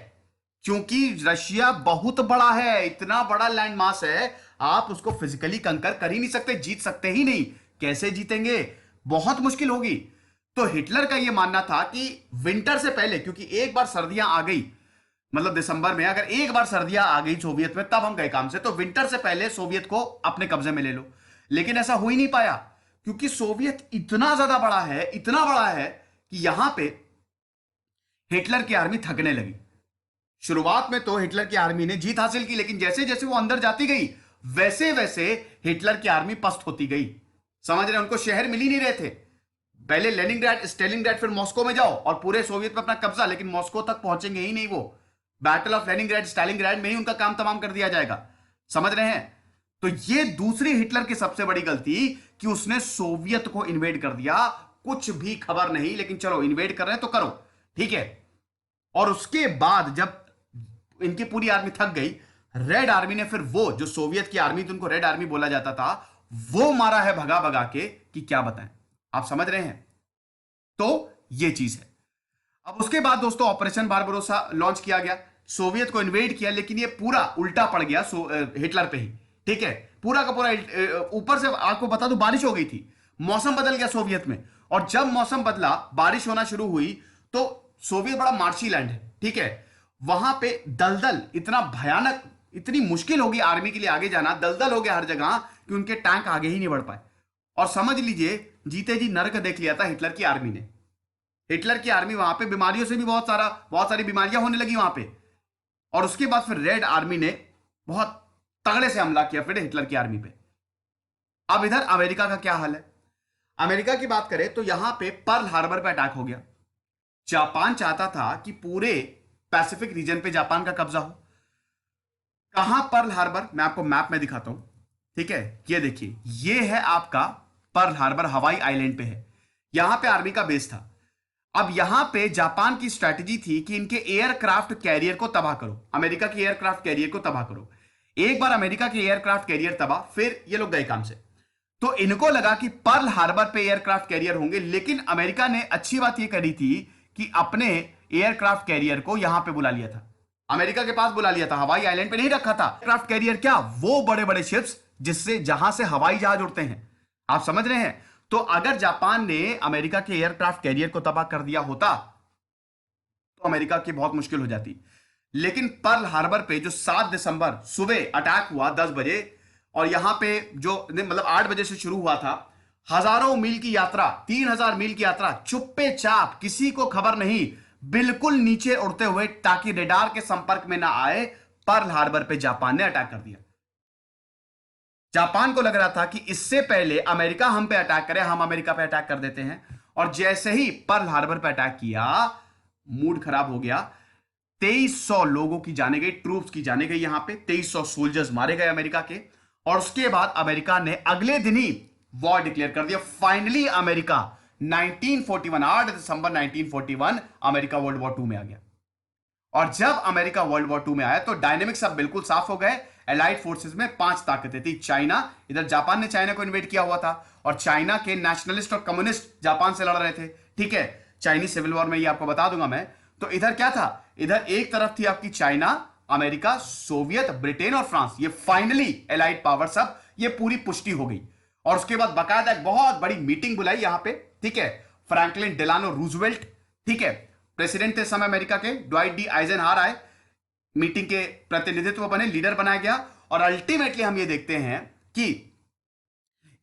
क्योंकि रशिया बहुत बड़ा है, इतना बड़ा लैंड मास है, आप उसको फिजिकली कंकर कर ही नहीं सकते, जीत सकते ही नहीं। कैसे जीतेंगे, बहुत मुश्किल होगी। तो हिटलर का यह मानना था कि विंटर से पहले, क्योंकि एक बार सर्दियां आ गई, मतलब दिसंबर में अगर एक बार सर्दियां आ गई सोवियत में, तब हम गए काम से, तो विंटर से पहले सोवियत को अपने कब्जे में ले लो। लेकिन ऐसा हो ही नहीं पाया, क्योंकि सोवियत इतना ज्यादा बड़ा है, इतना बड़ा है कि यहां पे हिटलर की आर्मी थकने लगी। शुरुआत में तो हिटलर की आर्मी ने जीत हासिल की, लेकिन जैसे जैसे वो अंदर जाती गई, वैसे वैसे हिटलर की आर्मी पस्त होती गई। समझ रहे, उनको शहर मिल ही नहीं रहे थे। पहले लेनिनग्राड, स्टेलिनग्राड, फिर मॉस्को में जाओ और पूरे सोवियत में अपना कब्जा, लेकिन मॉस्को तक पहुंचेंगे ही नहीं वो। बैटल ऑफ लेनिनग्राड, स्टालिनग्राड में ही उनका काम तमाम कर दिया जाएगा। समझ रहे हैं। तो ये दूसरी हिटलर की सबसे बड़ी गलती कि उसने सोवियत को इन्वेड कर दिया, कुछ भी खबर नहीं, लेकिन चलो इन्वेड कर रहे हैं तो करो, ठीक है। और उसके बाद जब इनकी पूरी आर्मी थक गई, रेड आर्मी ने फिर, वो जो सोवियत की आर्मी थी, उनको रेड आर्मी बोला जाता था, वो मारा है भगा भगा के, कि क्या बताएं। आप समझ रहे हैं। तो ये चीज है। अब उसके बाद दोस्तों ऑपरेशन बारबरोसा लॉन्च किया गया, सोवियत को इन्वेड किया, लेकिन ये पूरा उल्टा पड़ गया हिटलर पे ही, ठीक है। पूरा का पूरा ऊपर से आपको बता दूं, बारिश हो गई थी, मौसम बदल गया सोवियत में। और जब मौसम बदला, बारिश होना शुरू हुई, तो सोवियत बड़ा मार्शी लैंड है, ठीक है। वहां पे दलदल इतना भयानक, इतनी मुश्किल होगी आर्मी के लिए आगे जाना, दलदल हो गया हर जगह कि उनके टैंक आगे ही नहीं बढ़ पाए। और समझ लीजिए जीते जी नरक देख लिया था हिटलर की आर्मी ने। हिटलर की आर्मी वहां पे बीमारियों से भी बहुत सारी बीमारियां होने लगी वहां पे। और उसके बाद फिर रेड आर्मी ने बहुत तगड़े से हमला किया फिर हिटलर की आर्मी पे। अब इधर अमेरिका का क्या हाल है। अमेरिका की बात करें तो यहां पे पर्ल हार्बर पे अटैक हो गया। जापान चाहता था कि पूरे पैसिफिक रीजन पे जापान का कब्जा हो। कहां पर्ल हार्बर, मैं आपको मैप में दिखाता हूं, ठीक है। ये देखिए, ये है आपका पर्ल हार्बर, हवाई आइलैंड पे है, यहां पे आर्मी का बेस था। अब यहां पे जापान की स्ट्रैटेजी थी कि इनके एयरक्राफ्ट कैरियर को तबाह करो, अमेरिका के एयरक्राफ्ट कैरियर को तबाह करो। एक बार अमेरिका के एयरक्राफ्ट कैरियर तबाह, फिर ये लोग गए काम से। तो इनको लगा कि पर्ल हार्बर पे एयरक्राफ्ट कैरियर होंगे, लेकिन अमेरिका ने अच्छी बात यह करी थी कि अपने एयरक्राफ्ट कैरियर को यहां पे बुला लिया था, अमेरिका के पास बुला लिया था, हवाई आइलैंड पे नहीं रखा था। एयरक्राफ्ट कैरियर क्या, वो बड़े बड़े शिप्स जिससे, जहां से हवाई जहाज उड़ते हैं, आप समझ रहे हैं। तो अगर जापान ने अमेरिका के एयरक्राफ्ट कैरियर को तबाह कर दिया होता तो अमेरिका की बहुत मुश्किल हो जाती। लेकिन पर्ल हार्बर पे जो 7 दिसंबर सुबह अटैक हुआ 10 बजे, और यहां पे जो मतलब 8 बजे से शुरू हुआ था, हजारों मील की यात्रा, 3000 मील की यात्रा, चुप्पे चाप, किसी को खबर नहीं, बिल्कुल नीचे उड़ते हुए, ताकि रेडार के संपर्क में ना आए, पर्ल हार्बर पे जापान ने अटैक कर दिया। जापान को लग रहा था कि इससे पहले अमेरिका हम पे अटैक करे, हम अमेरिका पे अटैक कर देते हैं। और जैसे ही पर्ल हार्बर पे अटैक किया, मूड खराब हो गया। 2300 लोगों की जाने गई, ट्रूप्स की जाने गई, यहां पे 2300 सोल्जर्स मारे गए अमेरिका के। और उसके बाद अमेरिका ने अगले दिन ही वॉर डिक्लेयर कर दिया। फाइनली अमेरिका 1941, 8 दिसंबर 1941 अमेरिका वर्ल्ड वॉर 2 में आ गया। और जब अमेरिका वर्ल्ड वॉर 2 में आया तो डायनेमिक्स अब बिल्कुल साफ हो गए। एलाइड फोर्सेस में 5 ताकतें थी। चाइना, इधर जापान ने चाइना को इन्वेड किया हुआ था, और चाइना के नेशनलिस्ट और कम्युनिस्ट जापान से लड़ रहे थे, ठीक है। चाइनीज सिविल वॉर में ये आपको बता दूंगा मैं। तो इधर क्या था, इधर एक तरफ थी आपकी चाइना, अमेरिका, सोवियत, ब्रिटेन और फ्रांस। ये फाइनली एलाइड पावर सब ये पूरी पुष्टि हो गई। और उसके बाद बकायदा एक बहुत बड़ी मीटिंग बुलाई यहां पे, ठीक है। फ्रैंकलिन डेलानो रूजवेल्ट, ठीक है, प्रेसिडेंट थे समय अमेरिका के, ड्वाइट डी आइजनहावर आए, मीटिंग के प्रतिनिधित्व बने, लीडर बनाया गया। और अल्टीमेटली हम ये देखते हैं कि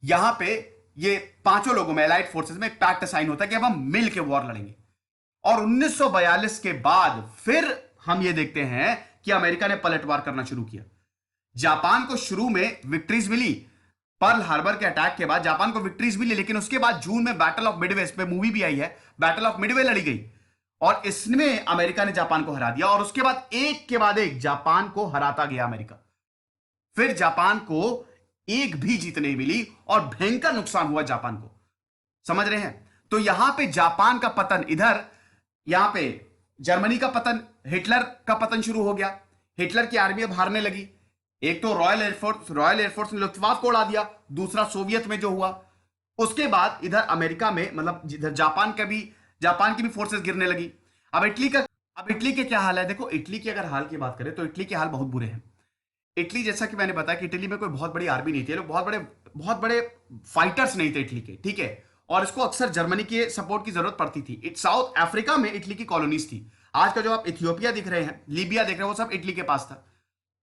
यहां पे ये पांचों लोगों में, एलाइड फोर्सेस में एक पैक्ट साइन होता है कि अब हम मिल के वॉर लड़ेंगे। और 1942 के बाद फिर हम ये देखते हैं कि अमेरिका ने पलटवार करना शुरू किया। जापान को शुरू में विक्ट्रीज मिली, पर्ल हार्बर के अटैक के बाद जापान को विक्ट्रीज मिली, लेकिन उसके बाद जून में बैटल ऑफ मिडवे, इस पे मूवी भी आई है, बैटल ऑफ मिडवे लड़ी गई और इसमें अमेरिका ने जापान को हरा दिया। और उसके बाद एक के बाद एक जापान को हराता गया अमेरिका। फिर जापान को एक भी जीत नहीं मिली और भयंकर नुकसान हुआ जापान को, समझ रहे हैं। तो यहां पे जापान का पतन, इधर यहां पे जर्मनी का पतन, हिटलर का पतन शुरू हो गया। हिटलर की आर्मी अब हारने लगी। एक तो रॉयल एयरफोर्स ने लुफ्तवाफ को उड़ा दिया, दूसरा सोवियत में जो हुआ। उसके बाद इधर अमेरिका में, मतलब इधर जापान की भी फोर्सेस गिरने लगी। अब इटली के क्या हाल है, देखो इटली की अगर हाल की बात करें तो इटली के हाल बहुत बुरे हैं। इटली, जैसा कि मैंने बताया कि इटली में कोई बहुत बड़ी आर्मी नहीं थी, लोग बहुत बड़े फाइटर्स नहीं थे इटली के, ठीक है। और इसको अक्सर जर्मनी के सपोर्ट की जरूरत पड़ती थी। साउथ अफ्रीका में इटली की कॉलोनीज थी। आज का जो आप इथियोपिया दिख रहे हैं, लीबिया देख रहे हैं, वो सब इटली के पास था,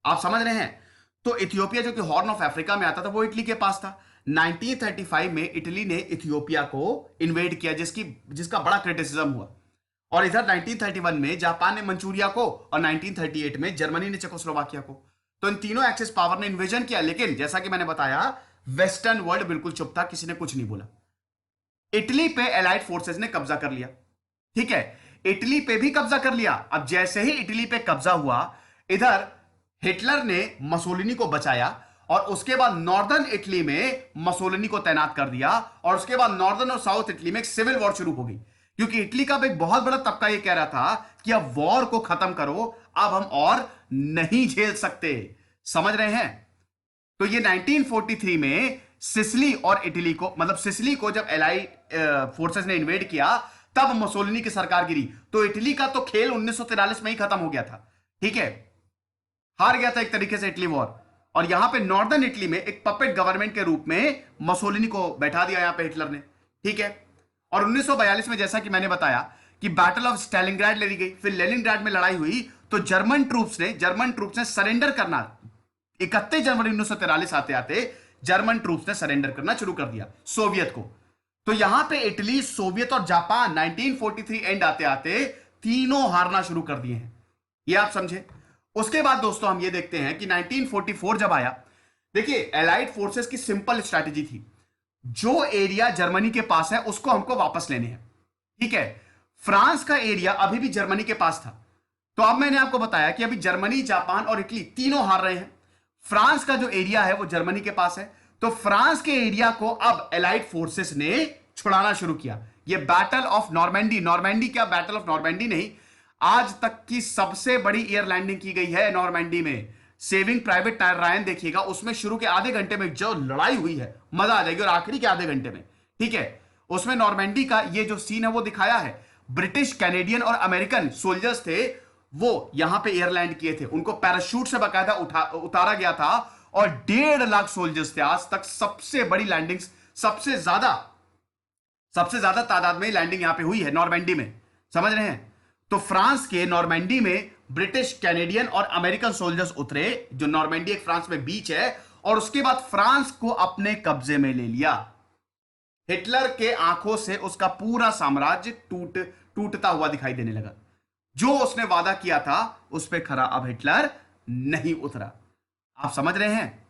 आप समझ रहे हैं। तो इथियोपिया जो कि हॉर्न ऑफ अफ्रीका में आता था, वो इटली के पास था। 1935 में इटली ने इथियोपिया को इन्वेड किया, जिसका बड़ा क्रिटिसिज्म हुआ। और इधर 1931 में जापान ने मंचूरिया को और 1938 में जर्मनी ने चेकोस्लोवाकिया को। तो इन तीनों एक्सिस पावर ने इन्वेजन किया, लेकिन जैसा कि मैंने बताया वेस्टर्न वर्ल्ड बिल्कुल चुप था, किसी ने कुछ नहीं बोला। इटली पे एलाइड फोर्सेस ने कब्जा कर लिया, ठीक है, इटली पे भी कब्जा कर लिया। अब जैसे ही इटली पे कब्जा हुआ, इधर हिटलर ने मसोलिनी को बचाया और उसके बाद नॉर्दर्न इटली में मसोलिनी को तैनात कर दिया। और उसके बाद नॉर्दर्न और साउथ इटली में एक सिविल वॉर शुरू हो गई, क्योंकि इटली का एक बहुत बड़ा तबका यह कह रहा था कि अब वॉर को खत्म करो, अब हम और नहीं झेल सकते, समझ रहे हैं। तो ये 1943 में सिसिली और इटली को, मतलब सिसिली को जब एलाइड फोर्सेस ने इन्वेड किया, तब मसोलिनी की सरकार गिरी। तो इटली का तो खेल 1943 में ही खत्म हो गया था, ठीक है, हार गया था एक तरीके से इटली वॉर। और यहां पे नॉर्दर्न इटली में एक पपेट गवर्नमेंट के रूप में मसोलिनी को बैठा दिया यहां पे हिटलर ने, ठीक है। और 1942 में जैसा कि मैंने बताया कि बैटल ऑफ स्टैलिनग्राड लड़ी गई, फिर लेनिनग्राड में लड़ाई हुई, तो जर्मन ट्रूप्स ने सरेंडर करना, 31 जनवरी 1943 आते आते जर्मन ट्रूप्स ने सरेंडर करना शुरू कर दिया सोवियत को। तो यहां पे इटली, सोवियत और जापान 1943 एंड आते आते तीनों हारना शुरू कर दिए हैं, ये आप समझे। उसके बाद दोस्तों हम ये देखते हैं कि 1944 जब आया, देखिए एलाइड फोर्सेस की सिंपल स्ट्रैटेजी थी, जो एरिया जर्मनी के पास है उसको हमको वापस लेने हैं, ठीक है। फ्रांस का एरिया अभी भी जर्मनी के पास था। तो अब मैंने आपको बताया कि अभी जर्मनी, जापान और इटली तीनों हार रहे हैं। फ्रांस का जो एरिया है वो जर्मनी के पास है, तो फ्रांस के एरिया को अब एलाइड फोर्सेस ने छुड़ाना शुरू किया। ये बैटल ऑफ नॉर्मैंडी क्या, बैटल ऑफ नॉर्मैंडी नहीं, आज तक की सबसे बड़ी एयर लैंडिंग की गई है नॉर्मैंडी में। सेविंग प्राइवेट रायन देखिएगा, उसमें शुरू के आधे घंटे में जो लड़ाई हुई है, मजा आ जाएगी, और आखिरी के आधे घंटे में, ठीक है, उसमें नॉर्मैंडी का ये जो सीन है वो दिखाया है। ब्रिटिश, कैनेडियन और अमेरिकन सोल्जर्स थे, वो यहां पे एयरलैंड किए थे, उनको पैराशूट से बकायदा उतारा गया था, और 1.5 लाख सोल्जर्स थे। आज तक सबसे बड़ी लैंडिंग, सबसे ज्यादा तादाद में लैंडिंग यहां पे हुई है नॉर्मैंडी में, समझ रहे हैं। तो फ्रांस के नॉर्मैंडी में ब्रिटिश, कैनेडियन और अमेरिकन सोल्जर्स उतरे, जो नॉर्मैंडी एक फ्रांस में बीच है, और उसके बाद फ्रांस को अपने कब्जे में ले लिया। हिटलर के आंखों से उसका पूरा साम्राज्य टूटता हुआ दिखाई देने लगा। जो उसने वादा किया था उस पर खरा अब हिटलर नहीं उतरा, आप समझ रहे हैं।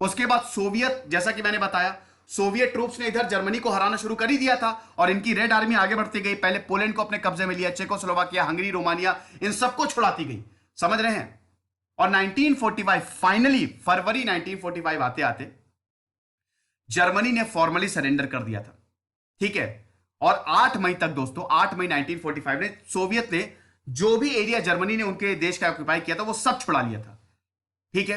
उसके बाद सोवियत, जैसा कि मैंने बताया, सोवियत ट्रूप्स ने इधर जर्मनी को हराना शुरू कर ही दिया था, और इनकी रेड आर्मी आगे बढ़ती गई। पहले पोलैंड को अपने कब्जे में लिया, चेकोस्लोवाकिया, हंगरी, रोमानिया, इन सबको छुड़ाती गई, समझ रहे हैं। और 1945 फाइनली, फरवरी 1945 आते आते जर्मनी ने फॉर्मली सरेंडर कर दिया था, ठीक है। और 8 मई तक दोस्तों, 8 मई 1945 ने सोवियत ने जो भी एरिया जर्मनी ने उनके देश का ऑक्यूपाई किया था वो सब छुड़ा लिया था, ठीक है।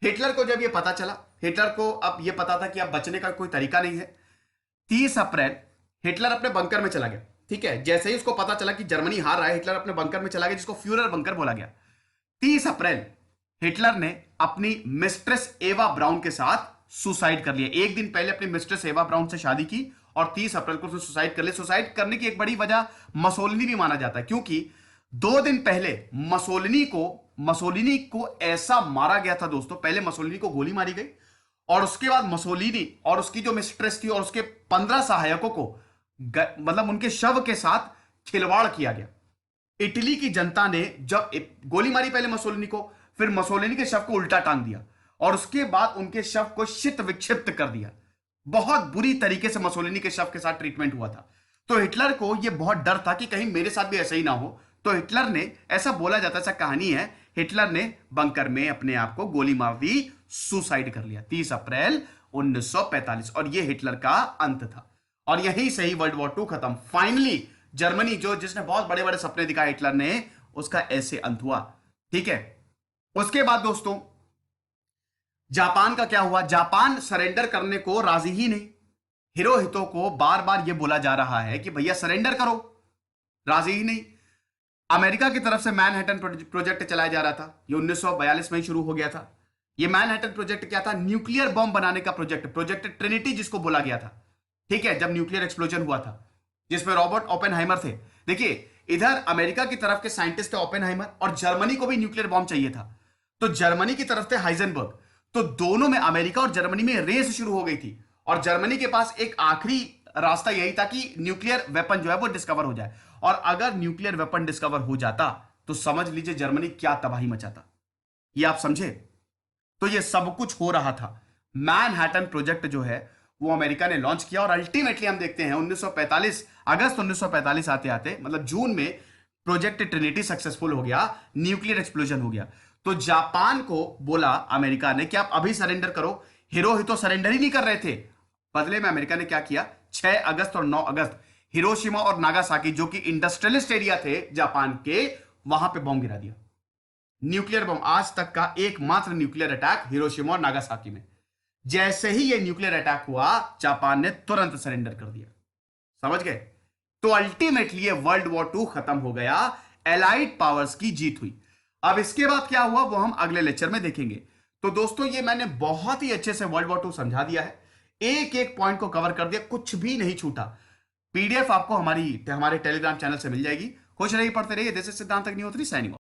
हिटलर को जब ये पता चला, हिटलर को अब ये पता था कि अब बचने का कोई तरीका नहीं है। 30 अप्रैल हिटलर अपने बंकर में चला गया, ठीक है, जैसे ही उसको पता चला कि जर्मनी हार रहा है, हिटलर अपने बंकर में चला गया, जिसको फ्यूरर बंकर बोला गया। 30 अप्रैल हिटलर ने अपनी मिस्ट्रेस एवा ब्राउन के साथ सुसाइड कर लिया। एक दिन पहले अपनी मिस्ट्रेस एवा ब्राउन से शादी की और 30 अप्रैल को उसने सुसाइड कर लिया। सुसाइड करने की एक बड़ी वजह मसोलिनी भी माना जाता है, क्योंकि 2 दिन पहले मसोलिनी को ऐसा मारा गया था दोस्तों। पहले मसोलिनी को गोली मारी गई और उसके बाद मसोलिनी और उसकी जो मिस्ट्रेस थी और उसके 15 सहायकों को मतलब उनके शव के साथ खिलवाड़ किया गया। इटली की जनता ने जब गोली मारी पहले मसोलिनी को, फिर मसोलिनी के शव को उल्टा टांग दिया और उसके बाद उनके शव को शित विक्षिप्त कर दिया। बहुत बुरी तरीके से मसोलिनी के शव के साथ ट्रीटमेंट हुआ था। तो हिटलर को यह बहुत डर था कि कहीं मेरे साथ भी ऐसा ही ना हो। तो हिटलर ने, ऐसा बोला जाता है, ऐसा कहानी है, हिटलर ने बंकर में अपने आप को गोली मार दी, सुसाइड कर लिया 30 अप्रैल 1945। और यह हिटलर का अंत था और यहीं से ही वर्ल्ड वॉर 2 खत्म। फाइनली जर्मनी, जो जिसने बहुत बड़े बड़े सपने दिखाए हिटलर ने, उसका ऐसे अंत हुआ। ठीक है, उसके बाद दोस्तों जापान का क्या हुआ? जापान सरेंडर करने को राजी ही नहीं। हिरोहितो को बार बार यह बोला जा रहा है कि भैया सरेंडर करो, राजी ही नहीं। अमेरिका की तरफ से मैनहट्टन प्रोजेक्ट चलाया जा रहा था, यह 1942 में ही शुरू हो गया था। यह मैनहट्टन प्रोजेक्ट क्या था? न्यूक्लियर बॉम्ब बनाने का प्रोजेक्ट, प्रोजेक्ट ट्रिनिटी जिसको बोला गया था। ठीक है, जब न्यूक्लियर एक्सप्लोजन हुआ था जिसमें रॉबर्ट ओपेनहाइमर थे। देखिए, इधर अमेरिका की तरफ के साइंटिस्ट थे ओपेनहाइमर और जर्मनी को भी न्यूक्लियर बॉम्ब चाहिए था। तो जर्मनी की तरफ थे हाइजेनबर्ग। तो दोनों में, अमेरिका और जर्मनी में रेस शुरू हो गई थी और जर्मनी के पास एक आखिरी रास्ता यही था कि न्यूक्लियर वेपन जो है वो डिस्कवर हो जाए। और अगर न्यूक्लियर वेपन डिस्कवर हो जाता तो समझ लीजिए जर्मनी क्या तबाही मचाता। ये आप समझे? तो ये सब कुछ हो रहा था। मैनहट्टन प्रोजेक्ट जो है वो अमेरिका ने लॉन्च किया और अल्टीमेटली हम देखते हैं 1945, अगस्त 1945 आते आते, मतलब जून में, प्रोजेक्ट ट्रिनिटी सक्सेसफुल हो गया, न्यूक्लियर एक्सप्लोजन हो गया। तो जापान को बोला अमेरिका ने कि आप अभी सरेंडर करो। हिरोहितो सरेंडर ही नहीं कर रहे थे। बदले में अमेरिका ने क्या किया? 6 अगस्त और 9 अगस्त हिरोशिमा और नागासाकी, जो कि इंडस्ट्रियलिस्ट एरिया थे जापान के, वहां पे बॉम्ब गिरा दिया। न्यूक्लियर बॉम्ब, आज तक का एकमात्र न्यूक्लियर अटैक हिरोशिमा और नागासाकी में। जैसे ही यह न्यूक्लियर अटैक हुआ, जापान ने तुरंत सरेंडर कर दिया। समझ गए? तो अल्टीमेटली ये वर्ल्ड वॉर 2 खत्म हो गया, एलाइड पावर्स की जीत हुई। अब इसके बाद क्या हुआ वो हम अगले लेक्चर में देखेंगे। तो दोस्तों ये मैंने बहुत ही अच्छे से वर्ल्ड वॉर 2 समझा दिया है, एक एक पॉइंट को कवर कर दिया, कुछ भी नहीं छूटा। पीडीएफ आपको हमारे टेलीग्राम चैनल से मिल जाएगी। खुश रहिए, पढ़ते रहिए। दिस इज सिद्धांत अग्निहोत्री साइनिंग ऑफ।